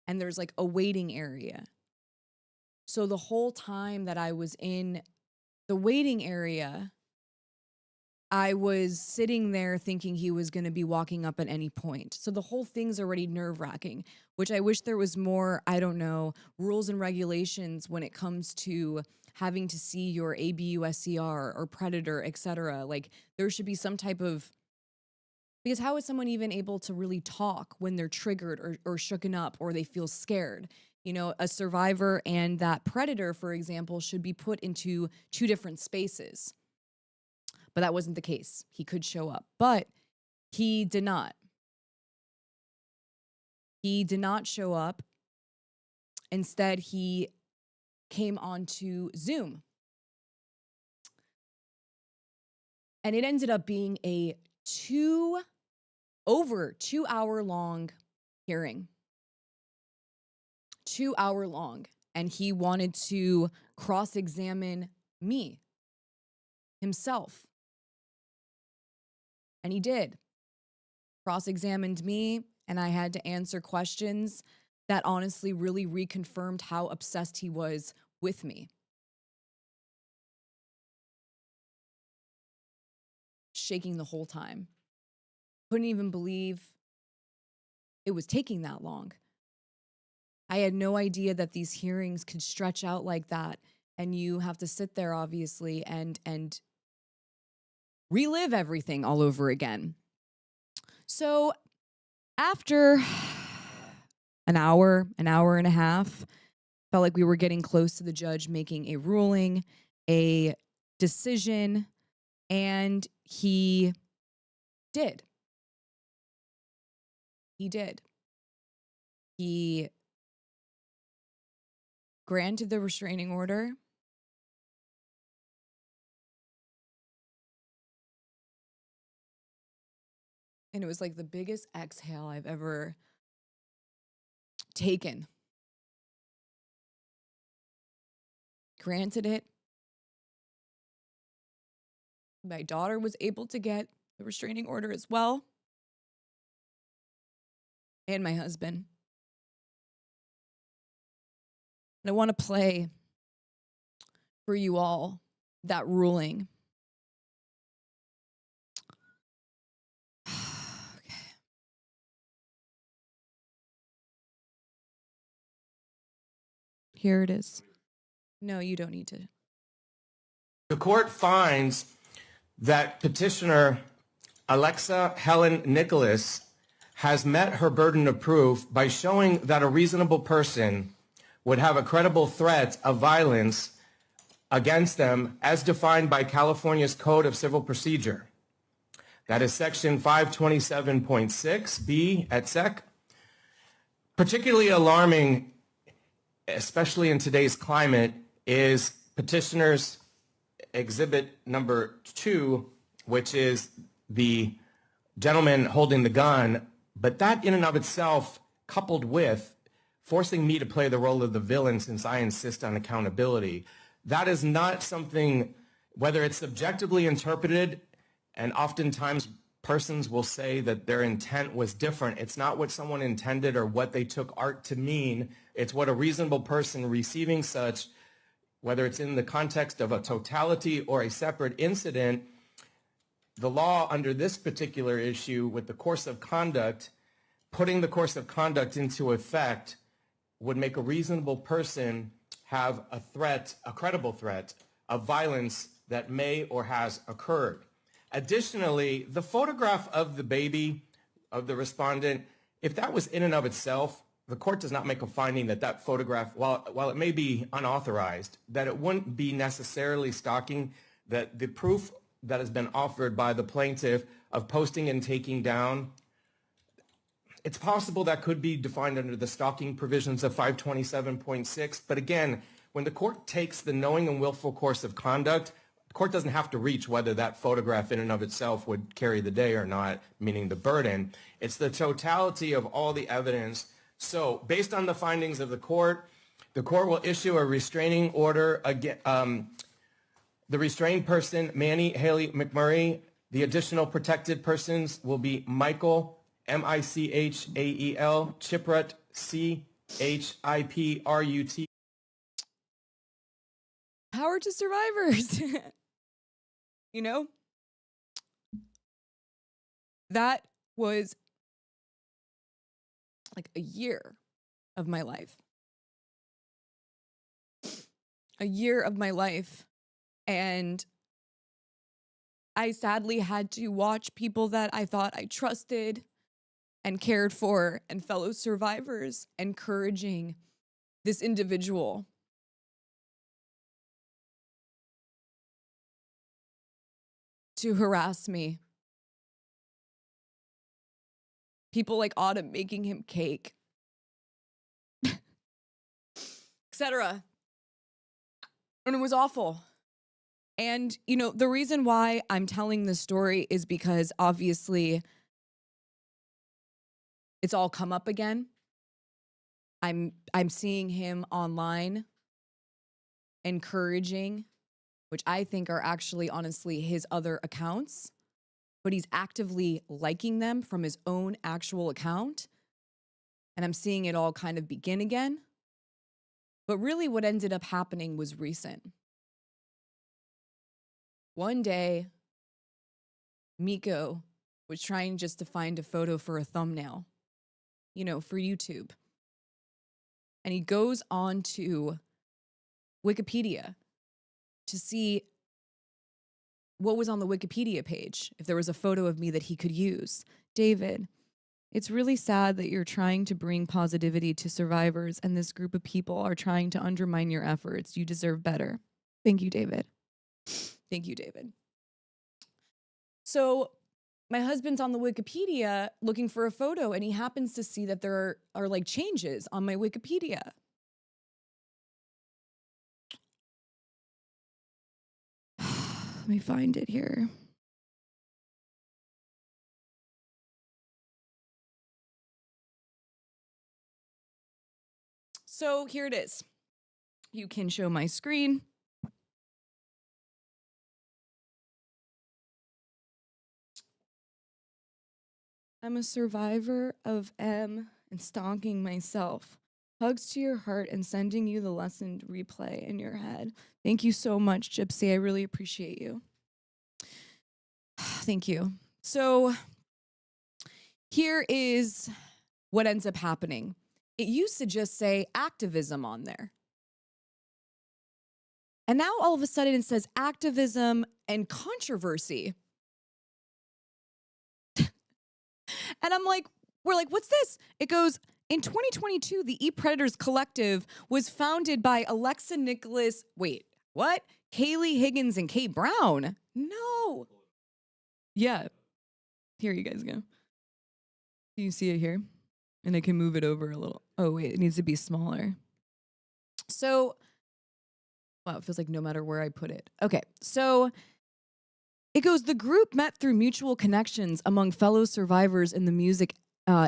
And there's like a waiting area. So the whole time that I was in the waiting area, I was sitting there thinking he was going to be walking up at any point. So the whole thing's already nerve-wracking, which I wish there was more, I don't know, rules and regulations when it comes to having to see your ABUSCR or predator, etc. Like there should be some type of, because how is someone even able to really talk when they're triggered or shooken up or they feel scared? You know, a survivor and that predator, for example, should be put into two different spaces. But that wasn't the case. He could show up, but he did not. He did not show up. Instead, he came onto Zoom. And it ended up being a over 2 hour long hearing. 2 hour long. And he wanted to cross-examine me himself. And he did. Cross-examined me, and I had to answer questions that honestly really reconfirmed how obsessed he was with me. Shaking the whole time. Couldn't even believe it was taking that long. I had no idea that these hearings could stretch out like that, and you have to sit there, obviously, and relive everything all over again. So after an hour and a half, felt like we were getting close to the judge making a ruling, a decision, and he did. He did. He granted the restraining order. And it was like the biggest exhale I've ever taken. Granted it. My daughter was able to get the restraining order as well. And my husband. And I want to play for you all that ruling. Okay. Here it is. No, you don't need to. The court finds that petitioner Alexa Helen Nicholas has met her burden of proof by showing that a reasonable person would have a credible threat of violence against them as defined by California's Code of Civil Procedure. That is section 527.6B et sec. Particularly alarming, especially in today's climate, is petitioner's exhibit number 2, which is the gentleman holding the gun. But that in and of itself, coupled with forcing me to play the role of the villain since I insist on accountability, that is not something, whether it's subjectively interpreted, and oftentimes persons will say that their intent was different. It's not what someone intended or what they took art to mean. It's what a reasonable person receiving such, whether it's in the context of a totality or a separate incident, the law under this particular issue with the course of conduct, putting the course of conduct into effect would make a reasonable person have a threat, a credible threat of violence that may or has occurred. Additionally, the photograph of the baby, of the respondent, if that was in and of itself, the court does not make a finding that that photograph, while it may be unauthorized, that it wouldn't be necessarily stalking, that the proof that has been offered by the plaintiff of posting and taking down, it's possible that could be defined under the stalking provisions of 527.6. But again, when the court takes the knowing and willful course of conduct, the court doesn't have to reach whether that photograph in and of itself would carry the day or not, meaning the burden. It's the totality of all the evidence. So based on the findings of the court will issue a restraining order again. The restrained person, Manne Hailey-McMurray. The additional protected persons will be Michael, M-I-C-H-A-E-L, Chiprut, C-H-I-P-R-U-T. Power to survivors. You know? That was like a year of my life. A year of my life. And I sadly had to watch people that I thought I trusted and cared for and fellow survivors encouraging this individual to harass me. People like Autumn making him cake, etc. And it was awful. And, you know, the reason why I'm telling this story is because obviously it's all come up again. I'm seeing him online encouraging, which I think are actually honestly his other accounts, but he's actively liking them from his own actual account. And I'm seeing it all kind of begin again. But really what ended up happening was recent. One day, Miko was trying just to find a photo for a thumbnail, you know, for YouTube. And he goes on to Wikipedia to see what was on the Wikipedia page, if there was a photo of me that he could use. David, it's really sad that you're trying to bring positivity to survivors and this group of people are trying to undermine your efforts. You deserve better. Thank you, David. Thank you, David. So my husband's on the Wikipedia looking for a photo and he happens to see that there are like changes on my Wikipedia. Let me find it here. So here it is. You can show my screen. I'm a survivor of M and stalking myself. Hugs to your heart and sending you the lesson replay in your head. Thank you so much, Gypsy. I really appreciate you. Thank you. So here is what ends up happening. It used to just say activism on there. And now all of a sudden it says activism and controversy. And I'm like, we're like, what's this? It goes, in 2022, the E-Predators Collective was founded by Alexa Nicholas, wait, what? Caeli, Higgins, and Kate Brown. No. Yeah. Here you guys go. Can you see it here? And I can move it over a little. Oh, wait, it needs to be smaller. So, wow, it feels like no matter where I put it. Okay, so it goes, the group met through mutual connections among fellow survivors in the music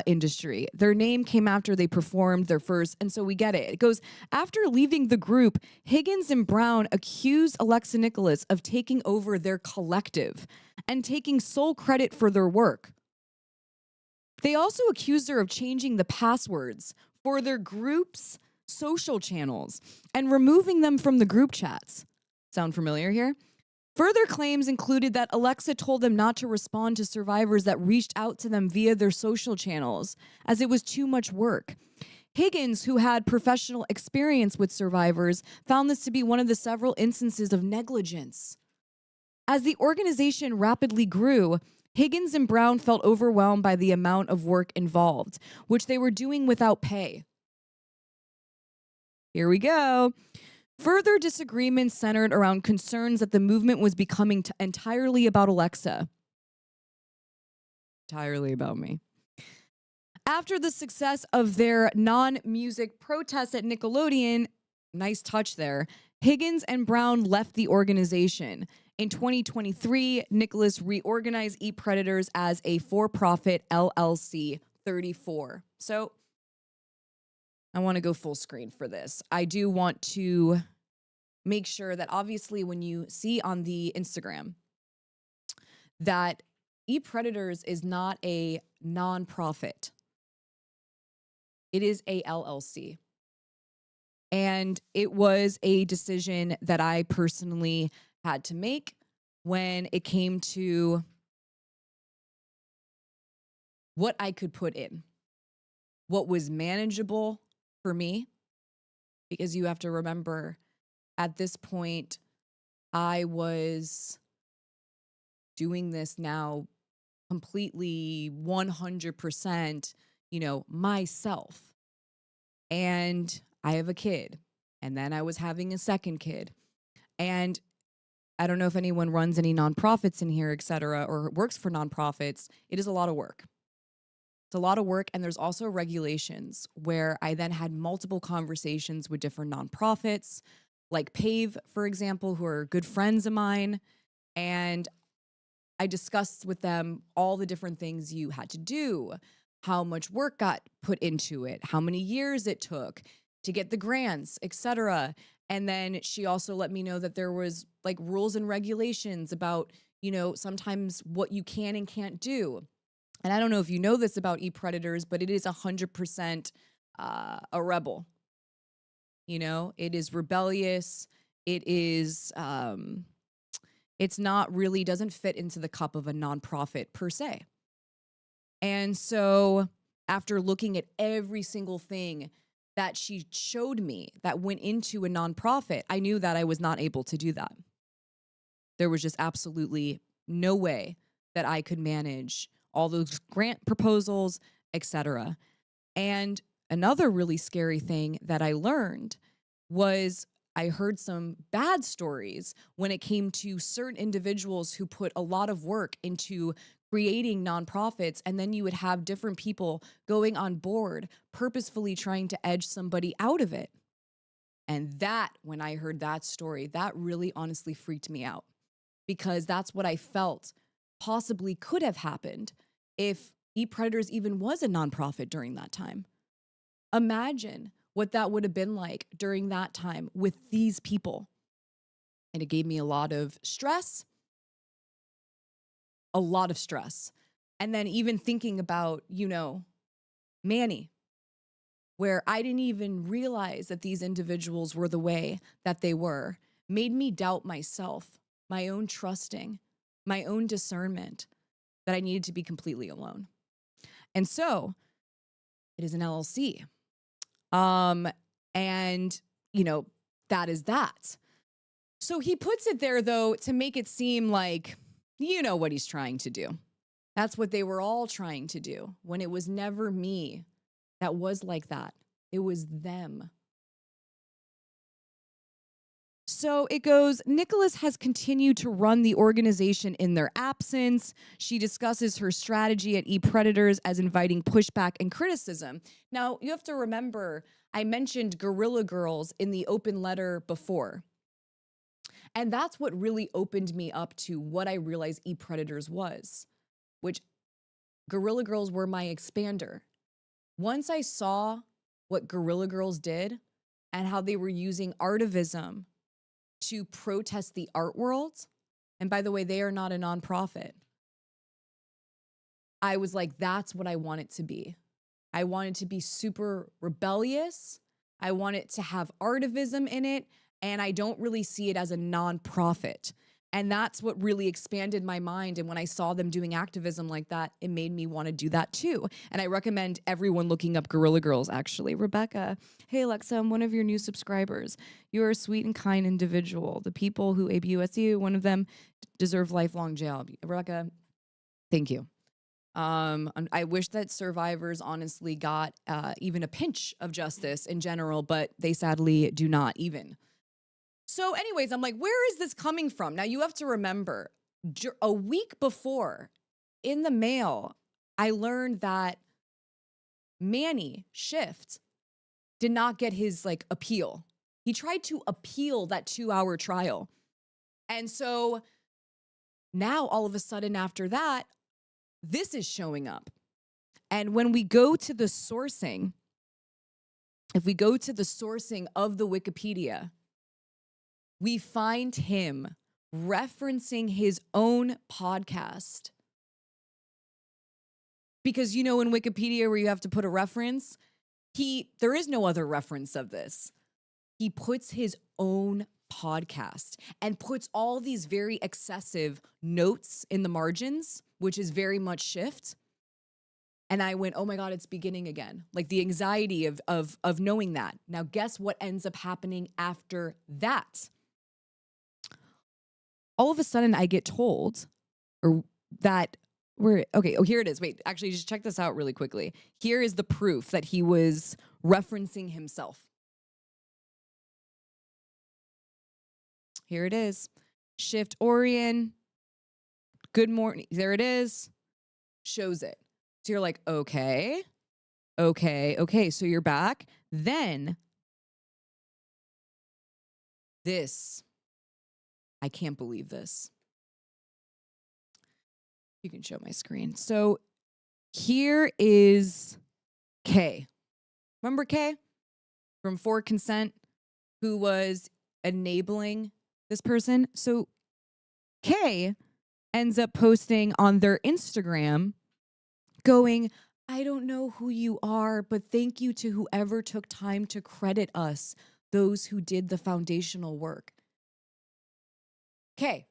industry. Their name came after they performed their first, and so we get it. It goes, after leaving the group, Higgins and Brown accused Alexa Nikolas of taking over their collective and taking sole credit for their work. They also accused her of changing the passwords for their group's social channels and removing them from the group chats. Sound familiar here? Further claims included that Alexa told them not to respond to survivors that reached out to them via their social channels, as it was too much work. Higgins, who had professional experience with survivors, found this to be one of the several instances of negligence. As the organization rapidly grew, Higgins and Brown felt overwhelmed by the amount of work involved, which they were doing without pay. Here we go. Further disagreements centered around concerns that the movement was becoming entirely about Alexa. Entirely about me. After the success of their non-music protests at Nickelodeon, nice touch there, Higgins and Brown left the organization. In 2023, Nikolas reorganized Eat Predators as a for-profit LLC 34. So I want to go full screen for this. I do want to make sure that obviously when you see on the Instagram that Eat Predators is not a nonprofit. It is a LLC. And it was a decision that I personally had to make when it came to what I could put in, what was manageable for me, because you have to remember at this point, I was doing this now completely 100%, myself. And I have a kid, and then I was having a second kid. And I don't know if anyone runs any nonprofits in here, et cetera, or works for nonprofits. It is a lot of work. It's a lot of work, and there's also regulations where I then had multiple conversations with different nonprofits, like PAVE, for example, who are good friends of mine, and I discussed with them all the different things you had to do, how much work got put into it, how many years it took to get the grants, etc. And then she also let me know that there was like rules and regulations about, sometimes what you can and can't do. And I don't know if you know this about Eat Predators, but it is 100% a rebel. It is rebellious. It is, it's not really, doesn't fit into the cup of a nonprofit per se. And so after looking at every single thing that she showed me that went into a nonprofit, I knew that I was not able to do that. There was just absolutely no way that I could manage all those grant proposals, etc. And another really scary thing that I learned was I heard some bad stories when it came to certain individuals who put a lot of work into creating nonprofits, and then you would have different people going on board purposefully trying to edge somebody out of it. And that, when I heard that story, that really honestly freaked me out, because that's what I felt possibly could have happened if Eat Predators even was a nonprofit during that time. Imagine what that would have been like during that time with these people. And it gave me a lot of stress. And then even thinking about, Manne, where I didn't even realize that these individuals were the way that they were, made me doubt myself, my own trusting, my own discernment, that I needed to be completely alone. And so it is an LLC. And that is that. So he puts it there, though, to make it seem like, what he's trying to do. That's what they were all trying to do, when it was never me that was like that. It was them. So it goes, Nicholas has continued to run the organization in their absence. She discusses her strategy at ePredators as inviting pushback and criticism. Now, you have to remember, I mentioned Guerrilla Girls in the open letter before. And that's what really opened me up to what I realized ePredators was, which Guerrilla Girls were my expander. Once I saw what Guerrilla Girls did and how they were using artivism to protest the art world, and by the way, they are not a nonprofit, I was like, that's what I want it to be. I want it to be super rebellious. I want it to have artivism in it, and I don't really see it as a nonprofit. And that's what really expanded my mind. And when I saw them doing activism like that, it made me want to do that too. And I recommend everyone looking up Guerrilla Girls, actually. Rebecca, hey Alexa, I'm one of your new subscribers. You're a sweet and kind individual. The people who abuse you, one of them deserve lifelong jail. Rebecca, thank you. I wish that survivors honestly got even a pinch of justice in general, but they sadly do not even. So anyways, I'm like, where is this coming from? Now you have to remember, a week before in the mail, I learned that Manne Shift did not get his like appeal. He tried to appeal that 2-hour trial. And so now all of a sudden after that, this is showing up. And when we go to the sourcing, if we go to the sourcing of the Wikipedia, we find him referencing his own podcast. Because, you know, in Wikipedia where you have to put a reference, there is no other reference of this. He puts his own podcast and puts all these very excessive notes in the margins, which is very much Shift. And I went, oh my God, it's beginning again. Like the anxiety of knowing that. Now, guess what ends up happening after that? All of a sudden I get told that okay, oh, here it is. Wait, actually just check this out really quickly. Here is the proof that he was referencing himself. Here it is. Shift Orion. Good morning. There it is. Shows it. So you're like, okay. So you're back. Then this. I can't believe this. You can show my screen. So here is K. Remember K from For Consent, who was enabling this person? So K ends up posting on their Instagram going, I don't know who you are, but thank you to whoever took time to credit us, those who did the foundational work. Okay,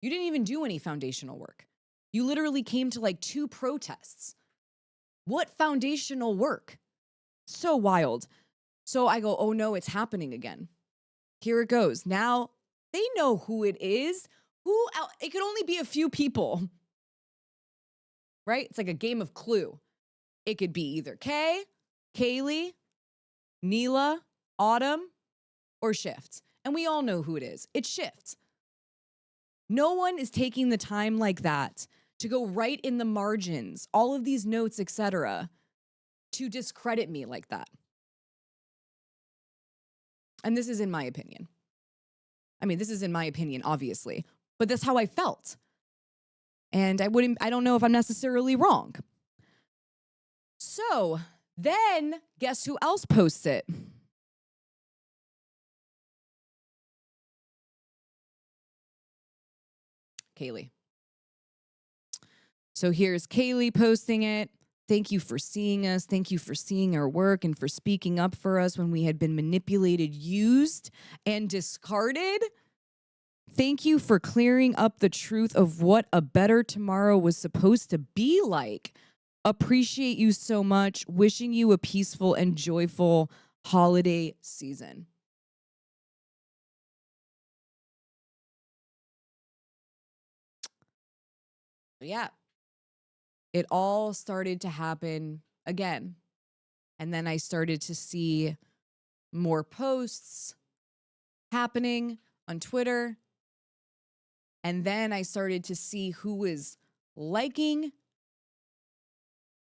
you didn't even do any foundational work. You literally came to like 2 protests. What foundational work? So wild. So I go, oh no, it's happening again. Here it goes. Now they know who it is. Who else? It could only be a few people, right? It's like a game of Clue. It could be either Kay, Caeli, Nila, Autumn, or Shift. And we all know who it is. It's Shift. No one is taking the time like that to go right in the margins, all of these notes, etc., to discredit me like that. And this is in my opinion. I mean, this is in my opinion, obviously, but that's how I felt. And I don't know if I'm necessarily wrong. So then guess who else posts it? Caeli. So here's Caeli posting it. Thank you for seeing us. Thank you for seeing our work and for speaking up for us when we had been manipulated, used, and discarded. Thank you for clearing up the truth of what a better tomorrow was supposed to be like. Appreciate you so much. Wishing you a peaceful and joyful holiday season. Yeah. It all started to happen again. And then I started to see more posts happening. on Twitter. And then I started to see who was liking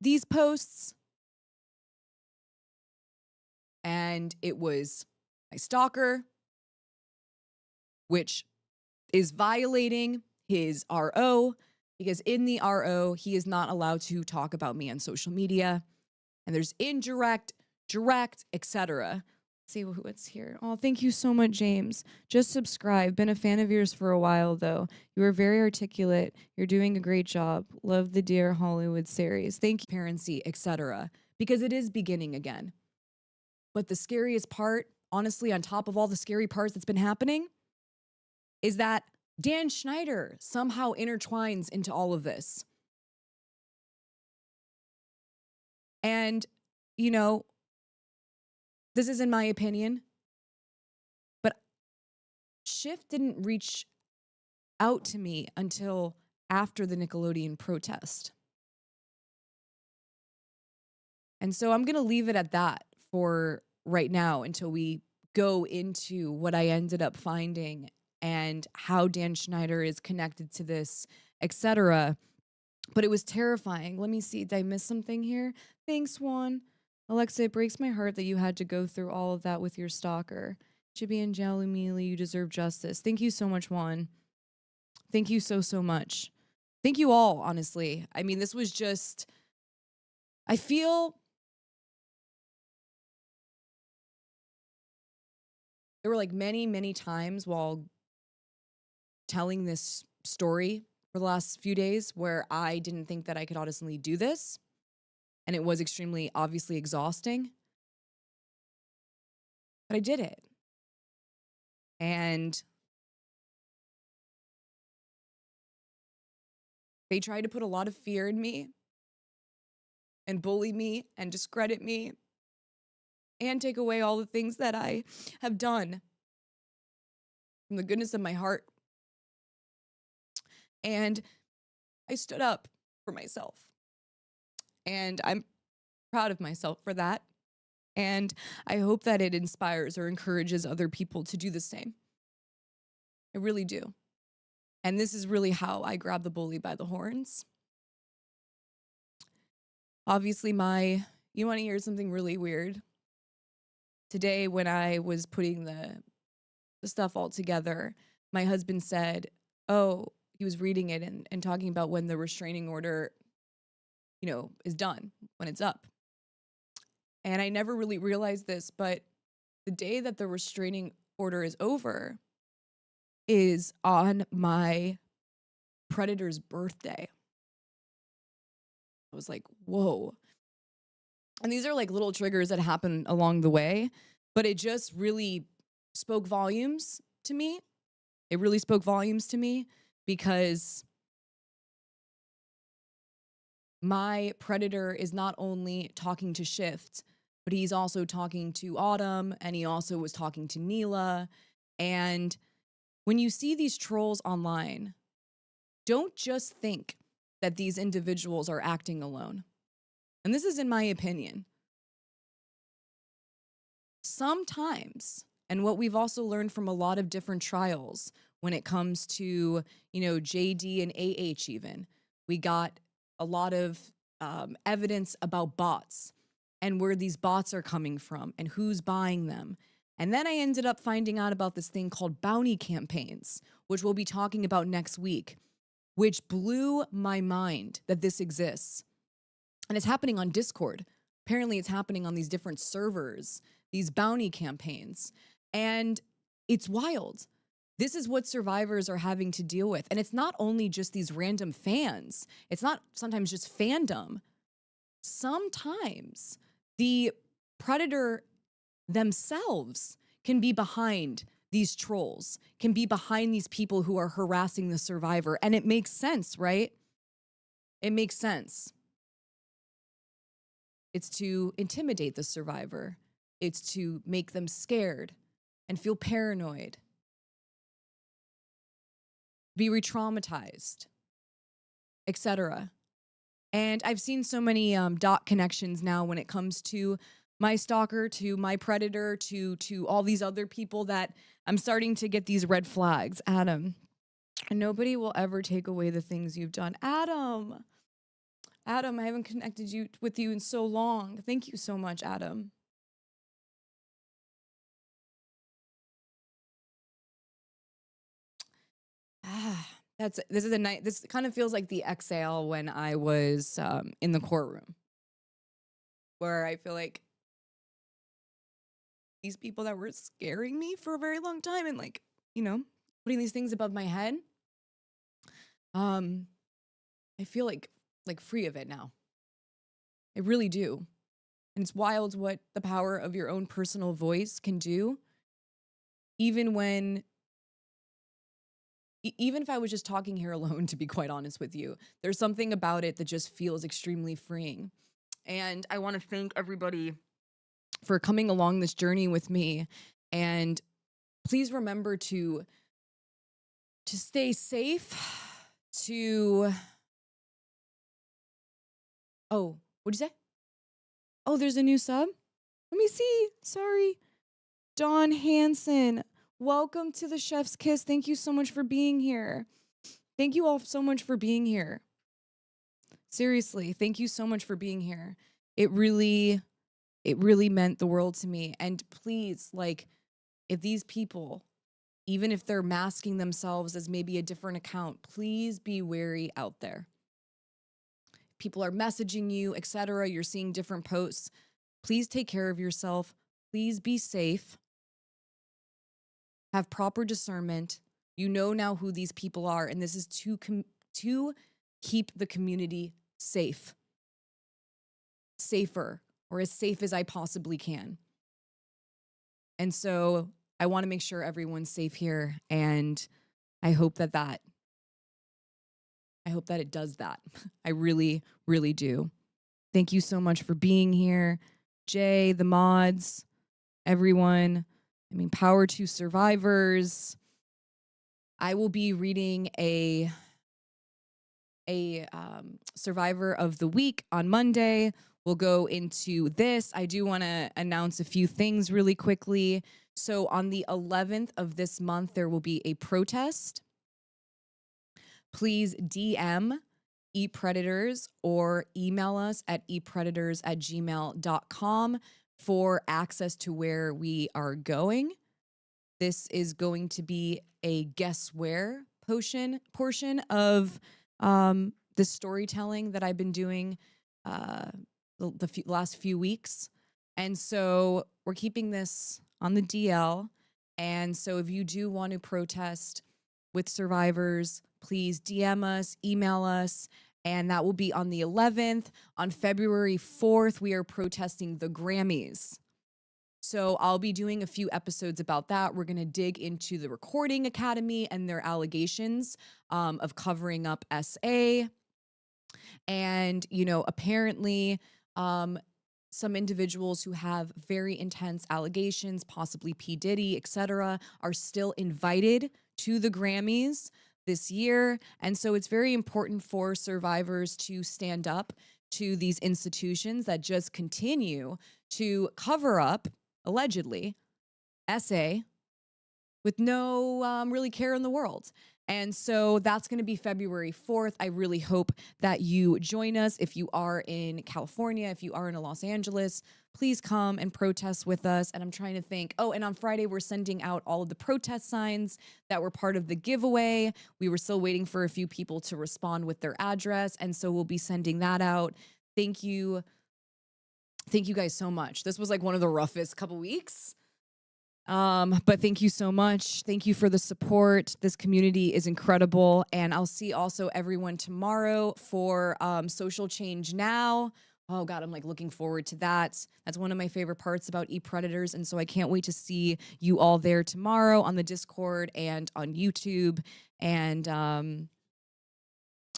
these posts. And it was my stalker, which is violating his RO, because in the RO, he is not allowed to talk about me on social media. And there's indirect, direct, etc. See what's here. Oh, thank you so much, James. Just subscribe. Been a fan of yours for a while, though. You are very articulate. You're doing a great job. Love the Dear Hollywood series. Thank you, parency, etc. Because it is beginning again. But the scariest part, honestly, on top of all the scary parts that's been happening, is that Dan Schneider somehow intertwines into all of this. And, you know, this is in my opinion, but Schiff didn't reach out to me until after the Nickelodeon protest. And so I'm going to leave it at that for right now until we go into what I ended up finding and how Dan Schneider is connected to this, etc. But it was terrifying. Let me see. Did I miss something here? Thanks, Juan. Alexa, it breaks my heart that you had to go through all of that with your stalker. Should be in jail immediately. You deserve justice. Thank you so much, Juan. Thank you so, so much. Thank you all, honestly. I mean, this was just, I feel there were like many, many times while telling this story for the last few days where I didn't think that I could honestly do this. And it was extremely, obviously exhausting. But I did it. And they tried to put a lot of fear in me and bully me and discredit me and take away all the things that I have done from the goodness of my heart. And I stood up for myself. And I'm proud of myself for that. And I hope that it inspires or encourages other people to do the same. I really do. And this is really how I grab the bully by the horns. Obviously, you want to hear something really weird? Today, when I was putting the stuff all together, my husband said, oh, he was reading it and talking about when the restraining order, you know, is done, when it's up. And I never really realized this, but the day that the restraining order is over is on my predator's birthday. I was like, whoa. And these are like little triggers that happen along the way, but it just really spoke volumes to me. It really spoke volumes to me because my predator is not only talking to Shift, but he's also talking to Autumn, and he also was talking to Nila. And when you see these trolls online, don't just think that these individuals are acting alone. And this is in my opinion. Sometimes, and what we've also learned from a lot of different trials when it comes to, you know, JD and AH even, we got a lot of evidence about bots and where these bots are coming from and who's buying them. And then I ended up finding out about this thing called bounty campaigns, which we'll be talking about next week, which blew my mind that this exists. And it's happening on Discord. Apparently it's happening on these different servers, these bounty campaigns. And it's wild. This is what survivors are having to deal with. And it's not only just these random fans. It's not sometimes just fandom. Sometimes the predator themselves can be behind these trolls, can be behind these people who are harassing the survivor. And it makes sense, right? It makes sense. It's to intimidate the survivor. It's to make them scared and feel paranoid. Be re-traumatized, etc. And I've seen so many dot connections now when it comes to my stalker to my predator to all these other people that I'm starting to get these red flags. Adam, nobody will ever take away the things you've done. Adam, I haven't connected with you in so long. Thank you so much, Adam. This kind of feels like the exhale when I was in the courtroom, where I feel like these people that were scaring me for a very long time and like, you know, putting these things above my head. I feel like free of it now. I really do. And it's wild what the power of your own personal voice can do. Even if I was just talking here alone, to be quite honest with you, there's something about it that just feels extremely freeing. And I want to thank everybody for coming along this journey with me. And please remember to stay safe, oh, what'd you say? Oh, there's a new sub? Let me see. Sorry. Dawn Hansen. Welcome to the Chef's Kiss. Thank you so much for being here. Thank you all so much for being here. Seriously, thank you so much for being here. It really meant the world to me. And please, like, if these people, even if they're masking themselves as maybe a different account, please be wary out there. People are messaging you, etc. You're seeing different posts. Please take care of yourself. Please be safe. Have proper discernment. You know now who these people are, and this is to keep the community safe. Safer, or as safe as I possibly can. And so I want to make sure everyone's safe here, and I hope that it does that. I really, really do. Thank you so much for being here. Jay, the mods, everyone. I mean, power to survivors. I will be reading a Survivor of the Week on Monday. We'll go into this. I do want to announce a few things really quickly. So on the 11th of this month, there will be a protest. Please DM ePredators or email us at epredators@gmail.com for access to where we are going. This is going to be a guess where portion of the storytelling that I've been doing the last few weeks. And so we're keeping this on the DL. And so if you do want to protest with survivors, please DM us, email us, and that will be on the 11th. On February 4th, we are protesting the Grammys. So I'll be doing a few episodes about that. We're going to dig into the Recording Academy and their allegations of covering up SA. And, you know, apparently some individuals who have very intense allegations, possibly P. Diddy, etc., are still invited to the Grammys this year. And so it's very important for survivors to stand up to these institutions that just continue to cover up, allegedly, SA with no really care in the world. And so that's going to be February 4th. I really hope that you join us. If you are in California, if you are in Los Angeles, please come and protest with us. And I'm trying to think. Oh, and on Friday, we're sending out all of the protest signs that were part of the giveaway. We were still waiting for a few people to respond with their address. And so we'll be sending that out. Thank you. Thank you guys so much. This was like one of the roughest couple weeks. But thank you so much. Thank you for the support. This community is incredible. And I'll see also everyone tomorrow for Social Change Now. Oh God, I'm like looking forward to that. That's one of my favorite parts about ePredators. And so I can't wait to see you all there tomorrow on the Discord and on YouTube. And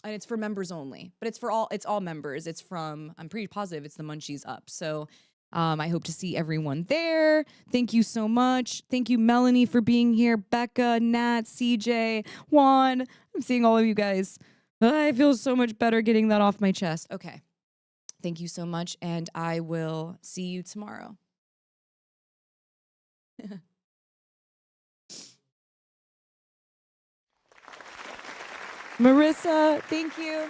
it's for members only, but it's all members. It's from, I'm pretty positive it's the Munchies Up. So I hope to see everyone there. Thank you so much. Thank you, Melanie, for being here. Becca, Nat, CJ, Juan. I'm seeing all of you guys. I feel so much better getting that off my chest. Okay. Thank you so much, and I will see you tomorrow. Marissa, thank you.